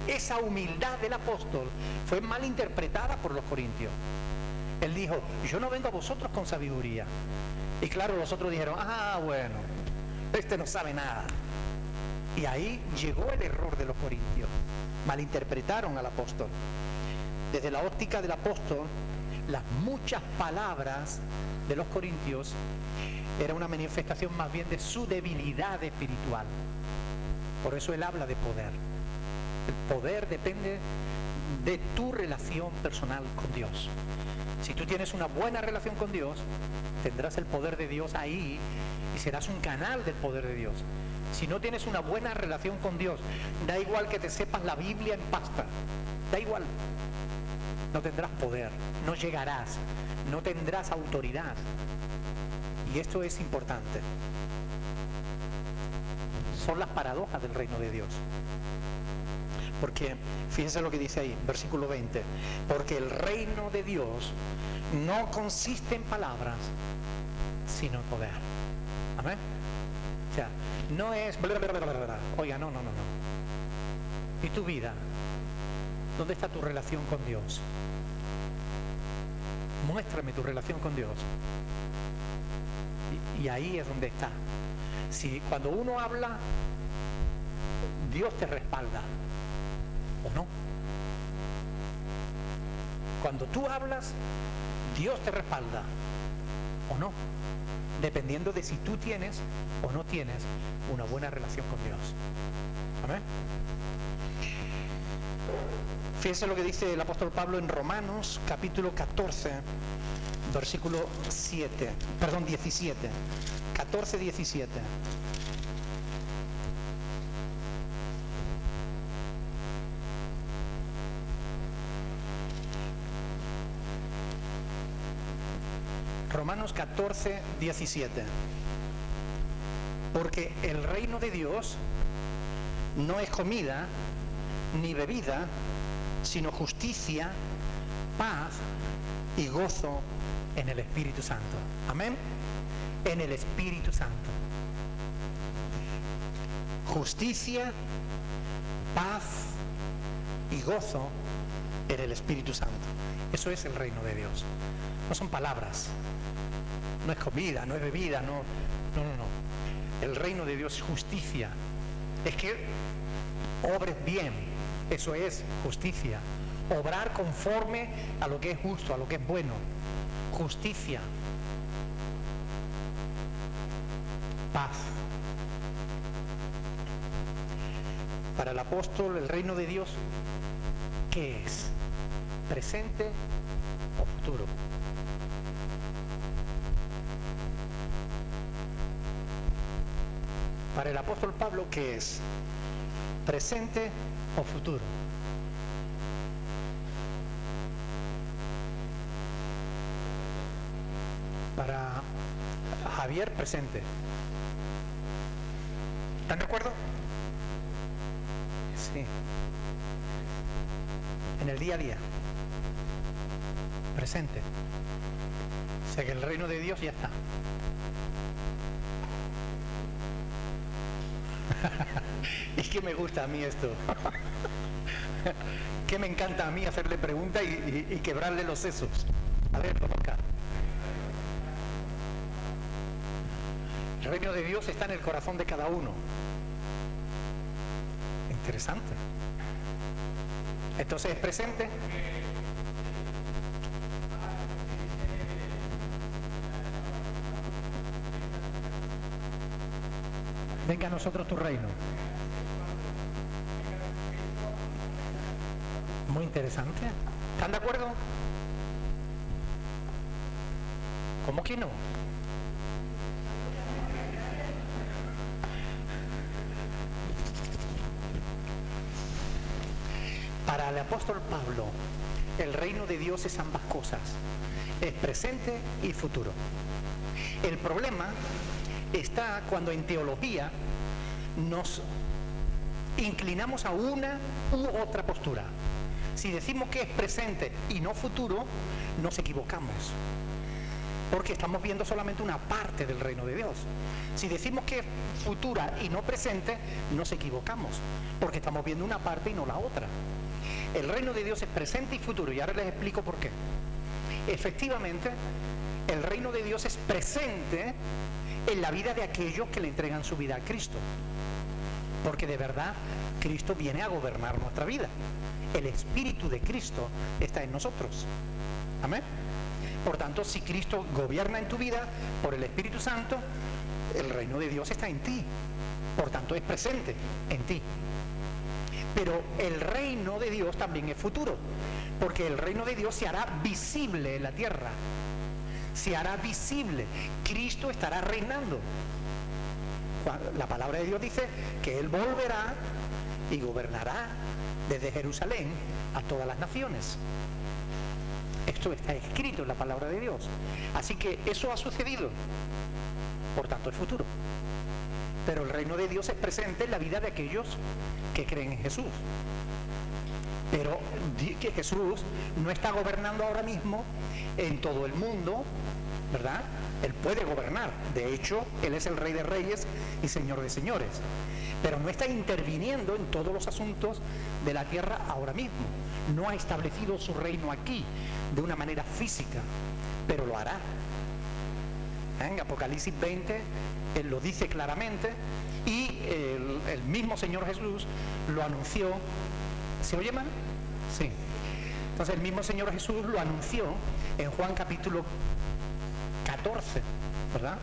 esa humildad del apóstol fue mal interpretada por los corintios. Él dijo, yo no vengo a vosotros con sabiduría. Y claro, los otros dijeron, bueno, este no sabe nada. Y ahí llegó el error de los corintios. Malinterpretaron al apóstol. Desde la óptica del apóstol, las muchas palabras de los corintios era una manifestación más bien de su debilidad espiritual. Por eso él habla de poder. El poder depende de tu relación personal con Dios. Si tú tienes una buena relación con Dios, tendrás el poder de Dios ahí y serás un canal del poder de Dios. Si no tienes una buena relación con Dios, da igual que te sepas la Biblia en pasta, da igual, no tendrás poder, no llegarás, no tendrás autoridad. Y esto es importante. Son las paradojas del reino de Dios. Porque, fíjense lo que dice ahí, versículo 20, porque el reino de Dios no consiste en palabras, sino en poder. Amén. O sea, no es bla, bla, bla, bla, bla. Oiga, no. ¿Y tu vida? ¿Dónde está tu relación con Dios? Muéstrame tu relación con Dios. Y ahí es donde está. Si cuando uno habla, Dios te respalda o no. Cuando tú hablas, Dios te respalda o no, dependiendo de si tú tienes o no tienes una buena relación con Dios. Amén. Fíjense lo que dice el apóstol Pablo en Romanos capítulo 14 versículo 17, 14-17. Romanos 14, 17. Porque el reino de Dios no es comida ni bebida, sino justicia, paz y gozo en el Espíritu Santo. Amén. En el Espíritu Santo. Justicia, paz y gozo en el Espíritu Santo. Eso es el reino de Dios. No son palabras. No es comida, no es bebida, no. El reino de Dios es justicia. Es que obres bien. Eso es justicia. Obrar conforme a lo que es justo, a lo que es bueno. Justicia. Paz. Para el apóstol, el reino de Dios, ¿qué es? ¿Presente o futuro? Para el apóstol Pablo, ¿qué es? ¿Presente o futuro? Para Javier, presente. ¿Están de acuerdo? Sí. En el día a día. Presente. O sea que el reino de Dios ya está. Es que me gusta a mí esto. Que me encanta a mí hacerle preguntas y quebrarle los sesos. A ver, acá. El reino de Dios está en el corazón de cada uno. Interesante. Entonces, ¿es presente? Venga a nosotros tu reino. Muy interesante. ¿Están de acuerdo? ¿Cómo que no? Para el apóstol Pablo, El reino de Dios es ambas cosas, es presente y futuro. El problema está cuando en teología nos inclinamos a una u otra postura. Si decimos que es presente y no futuro, nos equivocamos, porque estamos viendo solamente una parte del reino de Dios. Si decimos que es futura y no presente, nos equivocamos, porque estamos viendo una parte y no la otra. El reino de Dios es presente y futuro, y ahora les explico por qué. Efectivamente, el reino de Dios es presente en la vida de aquellos que le entregan su vida a Cristo, porque de verdad Cristo viene a gobernar nuestra vida. El Espíritu de Cristo está en nosotros. Amén. Por tanto, si Cristo gobierna en tu vida por el Espíritu Santo, el reino de Dios está en ti. Por tanto, es presente en ti. Pero el reino de Dios también es futuro, porque el reino de Dios se hará visible en la tierra. Se hará visible. Cristo estará reinando. La palabra de Dios dice que Él volverá y gobernará desde Jerusalén a todas las naciones. Esto está escrito en la palabra de Dios. Así que eso ha sucedido. Por tanto, es futuro. Pero el reino de Dios es presente en la vida de aquellos que creen en Jesús. Pero que Jesús no está gobernando ahora mismo en todo el mundo, ¿verdad? Él puede gobernar. De hecho, Él es el Rey de Reyes y Señor de Señores. Pero no está interviniendo en todos los asuntos de la tierra ahora mismo. No ha establecido su reino aquí de una manera física, pero lo hará. En Apocalipsis 20, Él lo dice claramente, y el mismo Señor Jesús lo anunció. ¿Se oye mal? Sí. Entonces el mismo Señor Jesús lo anunció en Juan capítulo 14, ¿verdad?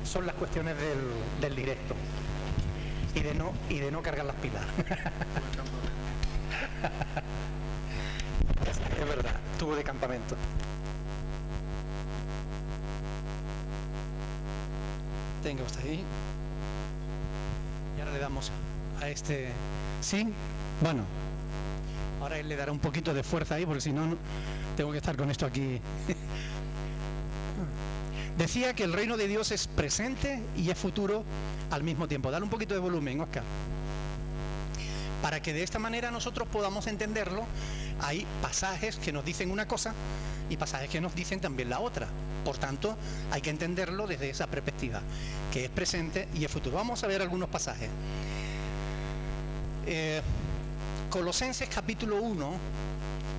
Son las cuestiones del directo y de no cargar las pilas. Es verdad, estuvo de campamento. Tenga usted ahí. Y ahora le damos a este. ¿Sí? Bueno, ahora él le dará un poquito de fuerza ahí, porque si no, tengo que estar con esto aquí. Decía que el reino de Dios es presente y es futuro al mismo tiempo. Dale un poquito de volumen, Oscar. Para que de esta manera nosotros podamos entenderlo, hay pasajes que nos dicen una cosa y pasajes que nos dicen también la otra. Por tanto, hay que entenderlo desde esa perspectiva, que es presente y es futuro. Vamos a ver algunos pasajes. Colosenses capítulo 1,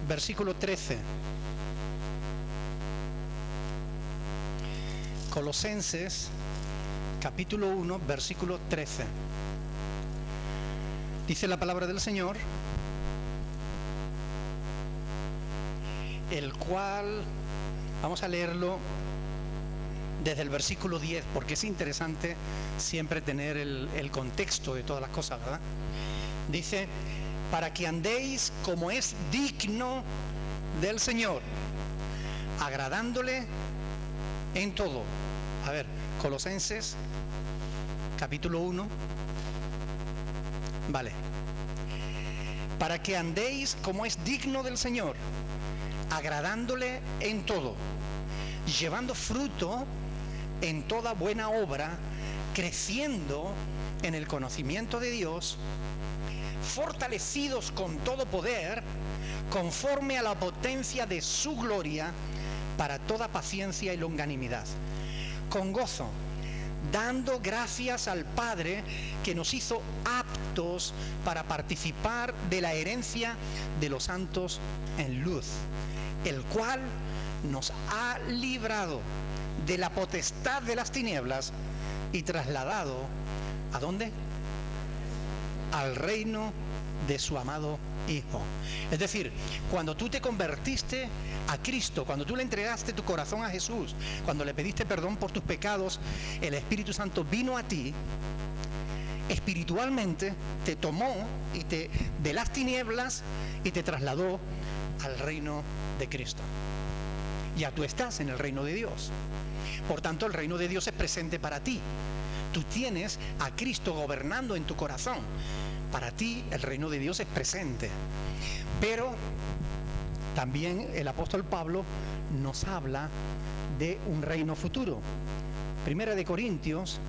versículo 13. Colosenses capítulo 1, versículo 13. Dice la palabra del Señor, el cual, vamos a leerlo desde el versículo 10, porque es interesante siempre tener el contexto de todas las cosas, ¿verdad? Dice, para que andéis como es digno del Señor, agradándole en todo. A ver, Colosenses capítulo 1. Vale. Para que andéis como es digno del Señor, agradándole en todo, llevando fruto en toda buena obra, creciendo en el conocimiento de Dios, fortalecidos con todo poder, conforme a la potencia de su gloria, para toda paciencia y longanimidad, con gozo, dando gracias al Padre que nos hizo aptos para participar de la herencia de los santos en luz, el cual nos ha librado de la potestad de las tinieblas y trasladado, ¿a dónde? Al reino de su amado Hijo. Es decir, cuando tú te convertiste a Cristo, cuando tú le entregaste tu corazón a Jesús, cuando le pediste perdón por tus pecados, el Espíritu Santo vino a ti, espiritualmente te tomó de las tinieblas y te trasladó al reino de Cristo. Ya tú estás en el reino de Dios. Por tanto, el reino de Dios es presente para ti. Tú tienes a Cristo gobernando en tu corazón. Para ti el reino de Dios es presente. Pero también el apóstol Pablo nos habla de un reino futuro. Primera de Corintios,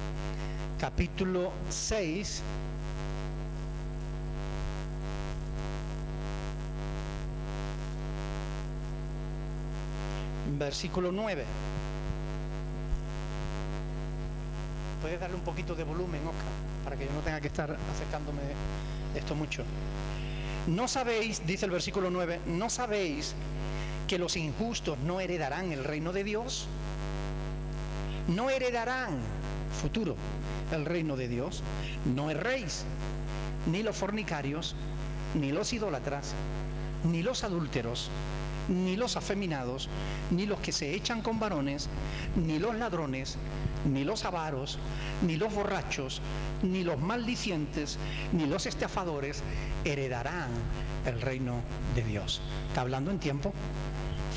capítulo 6, versículo 9. Puedes darle un poquito de volumen, Oscar, para que yo no tenga que estar acercándome esto mucho. ¿No sabéis, dice el versículo 9, no sabéis que los injustos no heredarán el reino de Dios? No heredarán, futuro, el reino de Dios. No erréis, ni los fornicarios, ni los idólatras, ni los adúlteros, ni los afeminados, ni los que se echan con varones, ni los ladrones, ni los avaros, ni los borrachos, ni los maldicientes, ni los estafadores heredarán el reino de Dios. Está hablando en tiempo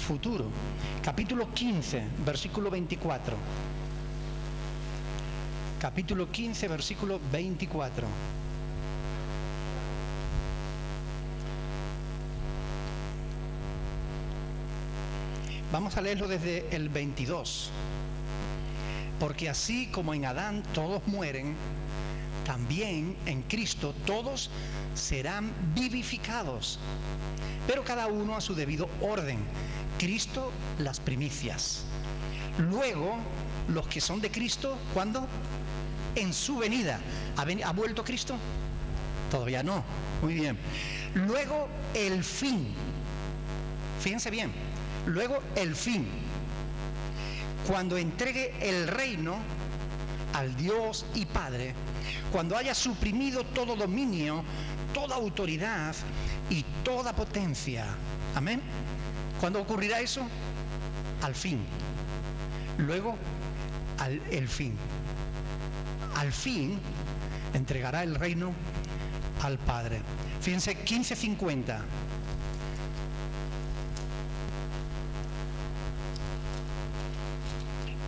futuro. Capítulo 15, versículo 24. Capítulo 15, versículo 24. Vamos a leerlo desde el 22. Porque así como en Adán todos mueren, también en Cristo todos serán vivificados, pero cada uno a su debido orden. Cristo las primicias. Luego, los que son de Cristo, ¿cuándo? En su venida. ¿Ha vuelto Cristo? Todavía no. Muy bien. Luego, el fin. Fíjense bien. Luego, el fin. Cuando entregue el reino al Dios y Padre, cuando haya suprimido todo dominio, toda autoridad y toda potencia. Amén. ¿Cuándo ocurrirá eso? Al fin. Luego, el fin. Al fin, entregará el reino al Padre. Fíjense, 15:50.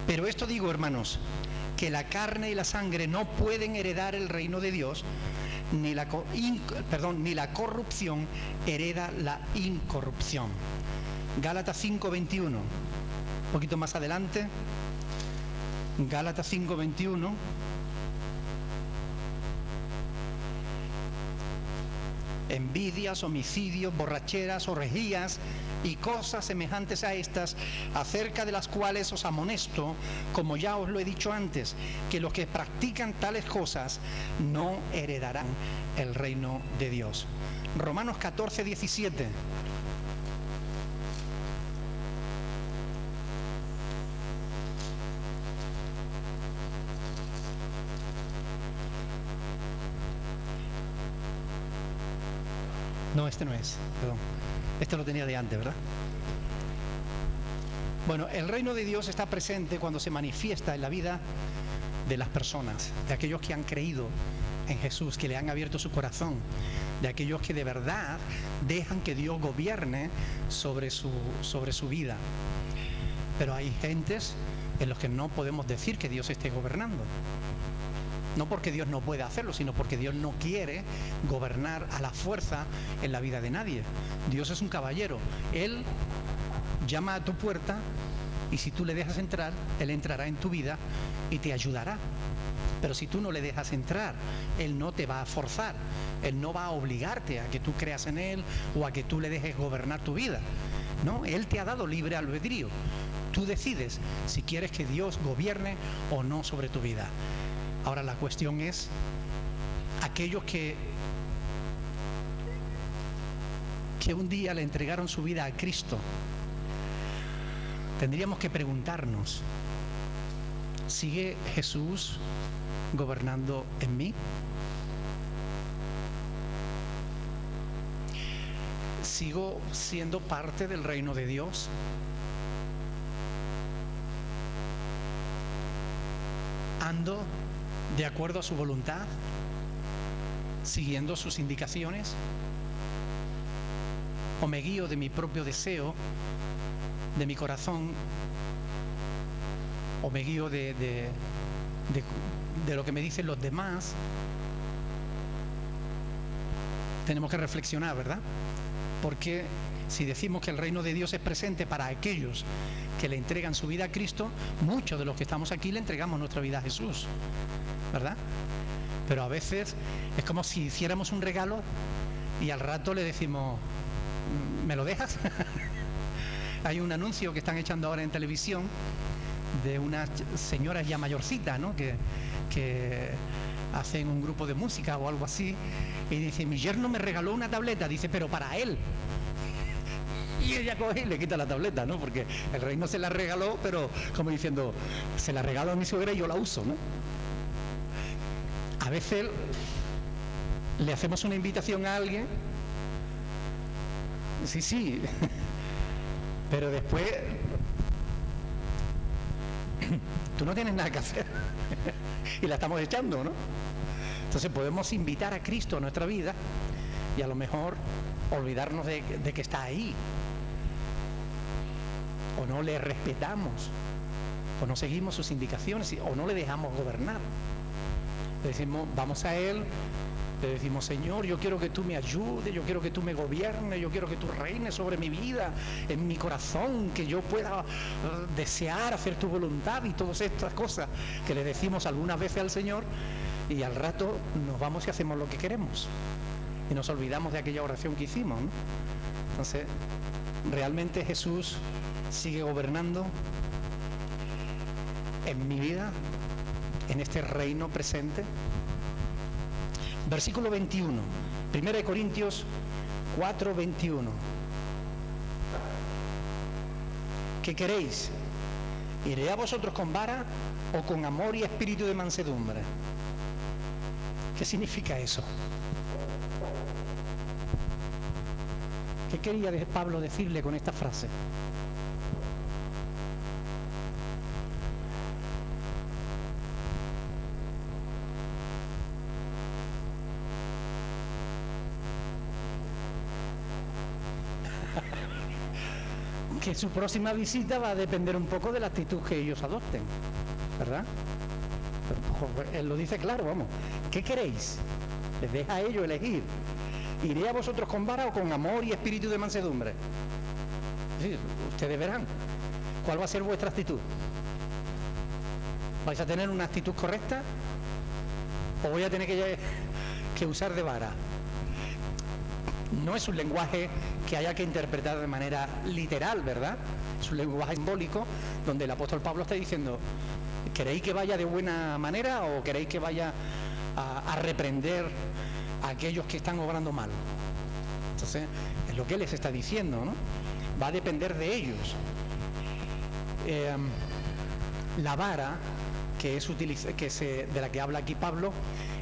Pero esto digo, hermanos, que la carne y la sangre no pueden heredar el reino de Dios, ni la corrupción hereda la incorrupción. Gálatas 5:21, un poquito más adelante, Gálatas 5:21. Envidias, homicidios, borracheras, orgías y cosas semejantes a estas, acerca de las cuales os amonesto, como ya os lo he dicho antes, que los que practican tales cosas no heredarán el reino de Dios. Romanos 14:17. No, este no es, perdón. Este lo tenía de antes, ¿verdad? Bueno, el reino de Dios está presente cuando se manifiesta en la vida de las personas, de aquellos que han creído en Jesús, que le han abierto su corazón, de aquellos que de verdad dejan que Dios gobierne sobre su vida. Pero hay gentes en los que no podemos decir que Dios esté gobernando. No porque Dios no pueda hacerlo, sino porque Dios no quiere gobernar a la fuerza en la vida de nadie. Dios es un caballero. Él llama a tu puerta y si tú le dejas entrar, Él entrará en tu vida y te ayudará. Pero si tú no le dejas entrar, Él no te va a forzar. Él no va a obligarte a que tú creas en Él o a que tú le dejes gobernar tu vida. No, Él te ha dado libre albedrío. Tú decides si quieres que Dios gobierne o no sobre tu vida. Ahora la cuestión es, aquellos que un día le entregaron su vida a Cristo, tendríamos que preguntarnos, ¿sigue Jesús gobernando en mí? ¿Sigo siendo parte del reino de Dios? ¿Ando de acuerdo a su voluntad, siguiendo sus indicaciones? ¿O me guío de mi propio deseo, de mi corazón? ¿O me guío de de lo que me dicen los demás, tenemos que reflexionar, ¿verdad? Porque si decimos que el reino de Dios es presente para aquellos que le entregan su vida a Cristo, muchos de los que estamos aquí le entregamos nuestra vida a Jesús, ¿verdad? Pero a veces es como si hiciéramos un regalo y al rato le decimos, ¿me lo dejas? Hay un anuncio que están echando ahora en televisión de unas señoras ya mayorcitas, ¿no? que hacen un grupo de música o algo así, y dice, mi yerno me regaló una tableta, dice, pero para él. Y ella coge y le quita la tableta, ¿no? Porque el rey no se la regaló, pero como diciendo, se la regalo a mi suegra y yo la uso, ¿no? A veces le hacemos una invitación a alguien, sí, pero después tú no tienes nada que hacer y la estamos echando, ¿no? Entonces podemos invitar a Cristo a nuestra vida y a lo mejor olvidarnos de que está ahí, o no le respetamos, o no seguimos sus indicaciones, o no le dejamos gobernar. Le decimos, vamos a Él, le decimos, Señor, yo quiero que tú me ayudes, yo quiero que tú me gobiernes, yo quiero que tú reines sobre mi vida, en mi corazón, que yo pueda desear hacer tu voluntad, y todas estas cosas que le decimos algunas veces al Señor, y al rato nos vamos y hacemos lo que queremos y nos olvidamos de aquella oración que hicimos, ¿no? Entonces, realmente Jesús sigue gobernando en mi vida, en este reino presente. Versículo 21, 1 Corintios 4, 21. ¿Qué queréis? ¿Iré a vosotros con vara o con amor y espíritu de mansedumbre? ¿Qué significa eso? ¿Qué quería Pablo decirle con esta frase? Que su próxima visita va a depender un poco de la actitud que ellos adopten, ¿verdad? Pero él lo dice claro, vamos. ¿Qué queréis? Les deja a ellos elegir. ¿Iré a vosotros con vara o con amor y espíritu de mansedumbre? Sí, ustedes verán. ¿Cuál va a ser vuestra actitud? ¿Vais a tener una actitud correcta? ¿O voy a tener que usar de vara? No es un lenguaje que haya que interpretar de manera literal, ¿verdad? Es un lenguaje simbólico donde el apóstol Pablo está diciendo, ¿queréis que vaya de buena manera o queréis que vaya a reprender a aquellos que están obrando mal? Entonces, es lo que él les está diciendo, ¿no? Va a depender de ellos. La vara, de la que habla aquí Pablo,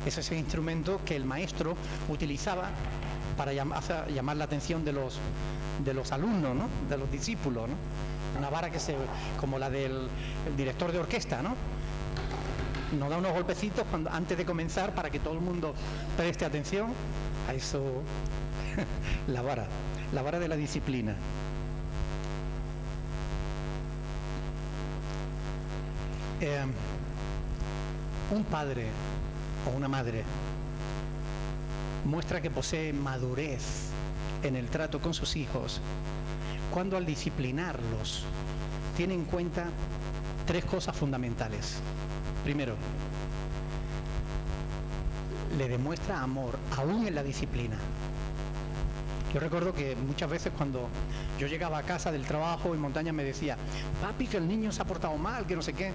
es ese instrumento que el maestro utilizaba para llamar la atención de los alumnos, ¿no? De los discípulos, ¿no? Una vara como la del director de orquesta, ¿no? Nos da unos golpecitos antes de comenzar para que todo el mundo preste atención a eso. la vara de la disciplina. Un padre o una madre muestra que posee madurez en el trato con sus hijos cuando al disciplinarlos tiene en cuenta tres cosas fundamentales. Primero, le demuestra amor aún en la disciplina. Yo recuerdo que muchas veces cuando yo llegaba a casa del trabajo y Montaña me decía, papi, que el niño se ha portado mal, que no sé qué.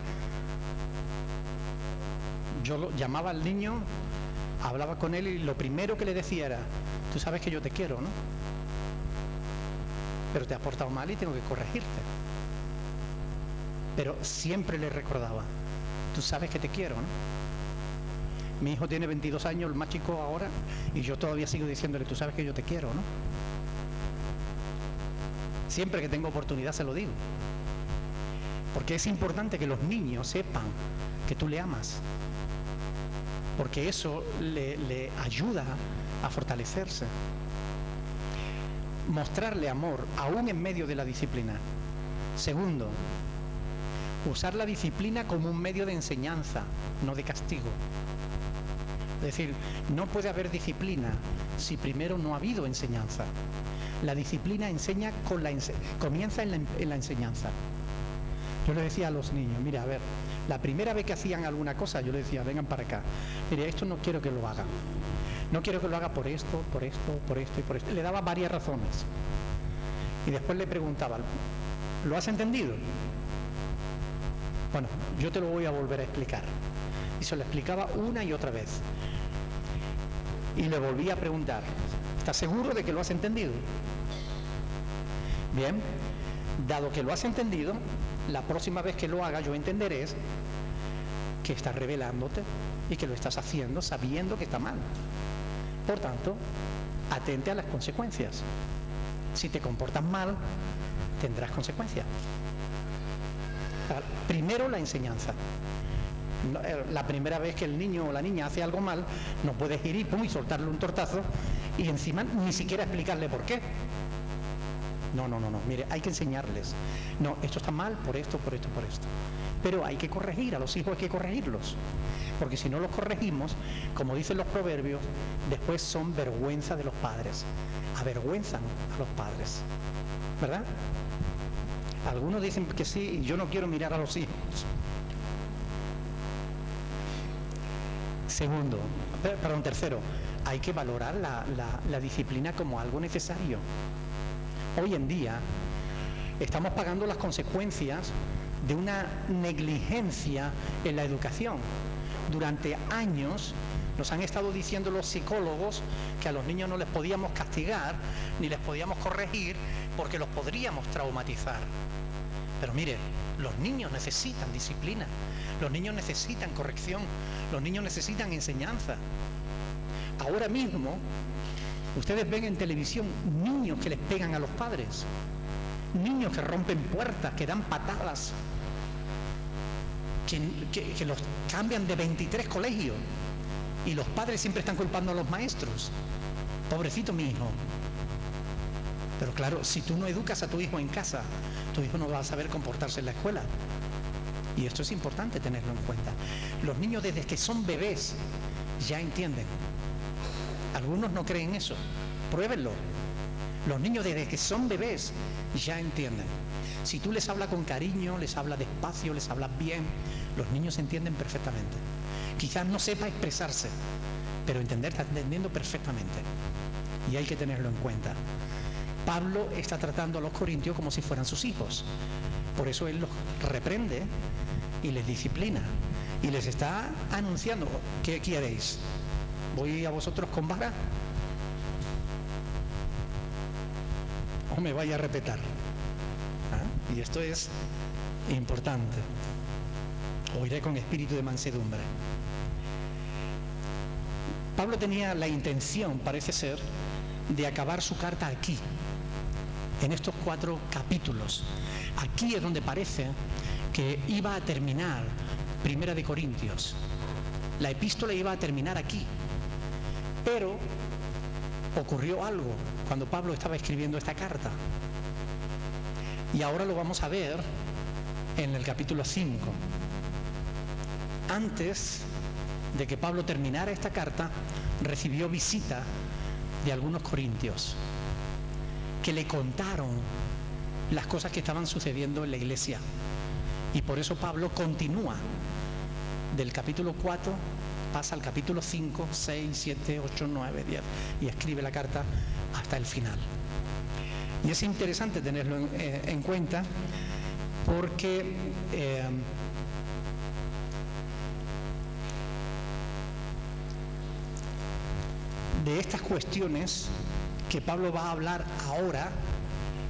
Yo llamaba al niño, hablaba con él y lo primero que le decía era, tú sabes que yo te quiero, ¿no? Pero te has portado mal y tengo que corregirte. Pero siempre le recordaba, tú sabes que te quiero, ¿no? Mi hijo tiene 22 años, el más chico ahora, y yo todavía sigo diciéndole, tú sabes que yo te quiero, ¿no? Siempre que tengo oportunidad se lo digo. Porque es importante que los niños sepan que tú le amas. Porque eso le ayuda a fortalecerse. Mostrarle amor, aún en medio de la disciplina. Segundo, Usar la disciplina como un medio de enseñanza, no de castigo. Es decir, no puede haber disciplina si primero no ha habido enseñanza. La disciplina comienza en la enseñanza. Yo le decía a los niños, mira, a ver, la primera vez que hacían alguna cosa, yo les decía, vengan para acá. Mire, esto no quiero que lo hagan. No quiero que lo haga por esto, por esto, por esto y por esto. Le daba varias razones. Y después le preguntaba, ¿lo has entendido? Bueno, yo te lo voy a volver a explicar. Y se lo explicaba una y otra vez. Y le volví a preguntar, ¿estás seguro de que lo has entendido? Bien, dado que lo has entendido, la próxima vez que lo haga yo entenderé que estás revelándote y que lo estás haciendo sabiendo que está mal. Por tanto, atente a las consecuencias. Si te comportas mal, tendrás consecuencias. Primero la enseñanza. La primera vez que el niño o la niña hace algo mal, no puedes ir y soltarle un tortazo y encima ni siquiera explicarle por qué. No, mire, hay que enseñarles. No, esto está mal por esto, por esto, por esto. Pero hay que corregir, a los hijos hay que corregirlos. Porque si no los corregimos, como dicen los proverbios, después son vergüenza de los padres. Avergüenzan a los padres. ¿Verdad? Algunos dicen que sí, y yo no quiero mirar a los hijos. Tercero, hay que valorar la disciplina como algo necesario. Hoy en día estamos pagando las consecuencias de una negligencia en la educación. Durante años nos han estado diciendo los psicólogos que a los niños no les podíamos castigar ni les podíamos corregir porque los podríamos traumatizar. Pero mire, los niños necesitan disciplina, los niños necesitan corrección, los niños necesitan enseñanza. Ahora mismo, ustedes ven en televisión niños que les pegan a los padres, niños que rompen puertas, que dan patadas, que los cambian de 23 colegios y los padres siempre están culpando a los maestros. Pobrecito mi hijo. Pero claro, si tú no educas a tu hijo en casa, tu hijo no va a saber comportarse en la escuela. Y esto es importante tenerlo en cuenta. Los niños desde que son bebés ya entienden. Algunos no creen eso. Pruébenlo. Los niños desde que son bebés ya entienden. Si tú les hablas con cariño, les hablas despacio, les hablas bien, los niños entienden perfectamente. Quizás no sepa expresarse, pero está entendiendo perfectamente. Y hay que tenerlo en cuenta. Pablo está tratando a los corintios como si fueran sus hijos. Por eso él los reprende y les disciplina. Y les está anunciando, ¿qué queréis? ¿Voy a vosotros con vara? ¿O me vaya a respetar? ¿Ah? Y esto es importante. O iré con espíritu de mansedumbre. Pablo tenía la intención, parece ser, de acabar su carta aquí, en estos 4 capítulos. Aquí es donde parece que iba a terminar Primera de Corintios. La epístola iba a terminar aquí. Pero ocurrió algo cuando Pablo estaba escribiendo esta carta. Y ahora lo vamos a ver en el capítulo 5. Antes de que Pablo terminara esta carta, recibió visita de algunos corintios que le contaron las cosas que estaban sucediendo en la iglesia. Y por eso Pablo continúa del capítulo 4, pasa al capítulo 5, 6, 7, 8, 9, 10 y escribe la carta hasta el final. Y es interesante tenerlo en cuenta porque de estas cuestiones que Pablo va a hablar ahora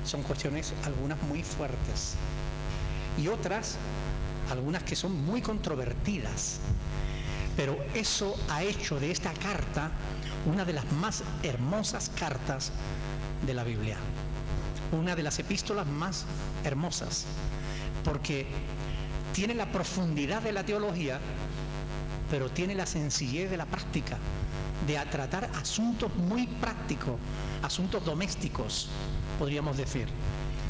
son cuestiones algunas muy fuertes y otras algunas que son muy controvertidas, pero eso ha hecho de esta carta una de las más hermosas cartas de la Biblia, una de las epístolas más hermosas, porque tiene la profundidad de la teología, pero tiene la sencillez de la práctica, de tratar asuntos muy prácticos, asuntos domésticos, podríamos decir.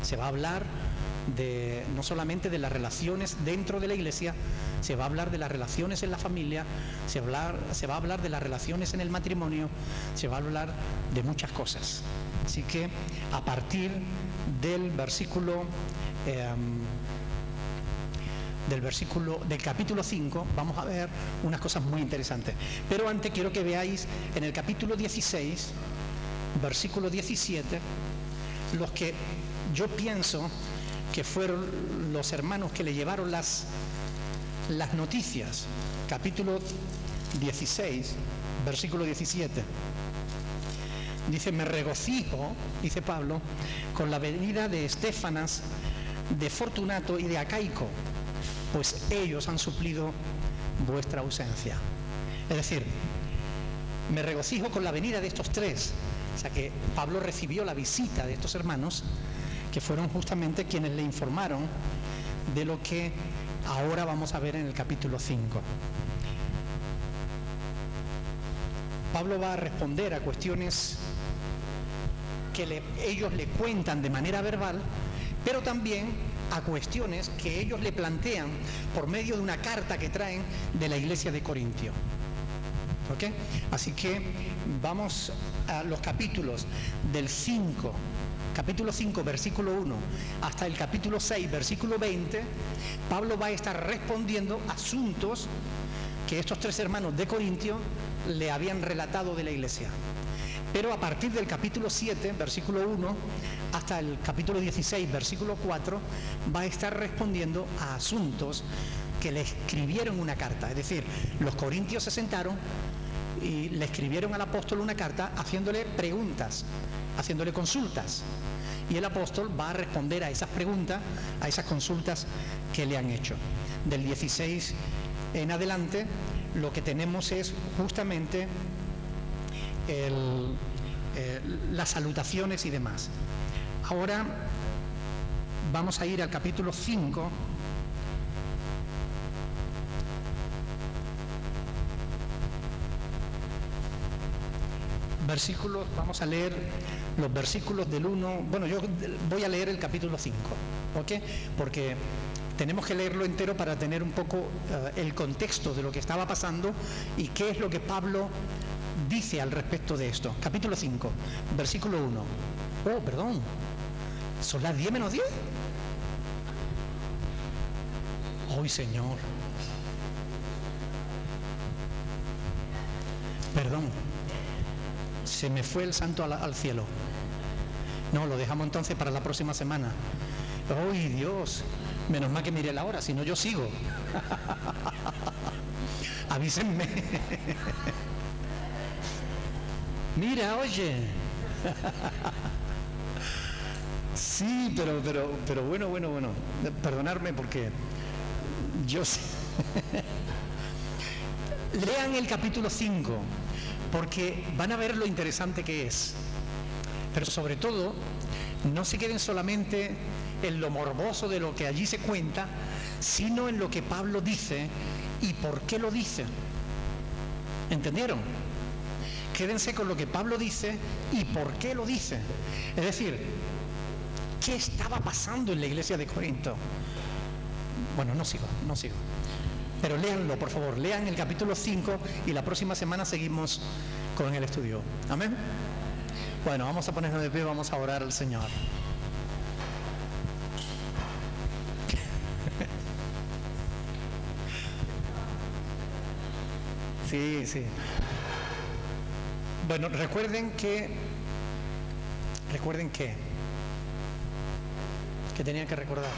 Se va a hablar no solamente de las relaciones dentro de la iglesia, se va a hablar de las relaciones en la familia, se va a hablar de las relaciones en el matrimonio, se va a hablar de muchas cosas. Así que a partir del del capítulo 5 vamos a ver unas cosas muy interesantes. Pero antes quiero que veáis en el capítulo 16, versículo 17, los que yo pienso que fueron los hermanos que le llevaron las noticias. Capítulo 16, versículo 17. Dice: me regocijo, dice Pablo, con la venida de Estéfanas, de Fortunato y de Acaico, pues ellos han suplido vuestra ausencia. Es decir, me regocijo con la venida de estos tres. O sea que Pablo recibió la visita de estos hermanos, que fueron justamente quienes le informaron de lo que ahora vamos a ver en el capítulo 5. Pablo va a responder a cuestiones que ellos le cuentan de manera verbal, pero también a cuestiones que ellos le plantean por medio de una carta que traen de la iglesia de Corintio. ¿Ok? Así que vamos a los capítulos del 5, capítulo 5, versículo 1, hasta el capítulo 6, versículo 20. Pablo va a estar respondiendo asuntos que estos tres hermanos de Corintio le habían relatado de la iglesia. Pero a partir del capítulo 7, versículo 1, hasta el capítulo 16, versículo 4, va a estar respondiendo a asuntos que le escribieron una carta. Es decir, los corintios se sentaron y le escribieron al apóstol una carta haciéndole preguntas, haciéndole consultas. Y el apóstol va a responder a esas preguntas, a esas consultas que le han hecho. Del 16 en adelante, lo que tenemos es justamente las salutaciones y demás. Ahora vamos a ir al capítulo 5. Versículos, vamos a leer los versículos del 1, bueno, yo voy a leer el capítulo 5, ¿ok? Porque tenemos que leerlo entero para tener un poco el contexto de lo que estaba pasando y qué es lo que Pablo dice al respecto de esto. Capítulo 5, versículo 1. Oh, perdón, ¿son las 10 menos 10? ¡Ay, Señor! Perdón, se me fue el santo al cielo. No, lo dejamos entonces para la próxima semana. ¡Ay, Dios! Menos mal que miré la hora, si no yo sigo. Avísenme. Mira, oye. Sí, pero bueno. Perdonadme porque yo sé. Lean el capítulo 5, porque van a ver lo interesante que es. Pero sobre todo, no se queden solamente en lo morboso de lo que allí se cuenta, sino en lo que Pablo dice y por qué lo dice. ¿Entendieron? Quédense con lo que Pablo dice y por qué lo dice. Es decir, ¿qué estaba pasando en la iglesia de Corinto? Bueno, no sigo. Pero léanlo, por favor, lean el capítulo 5 y la próxima semana seguimos con el estudio. ¿Amén? Bueno, vamos a ponernos de pie, vamos a orar al Señor. Sí. Bueno, recuerden que tenían que recordar.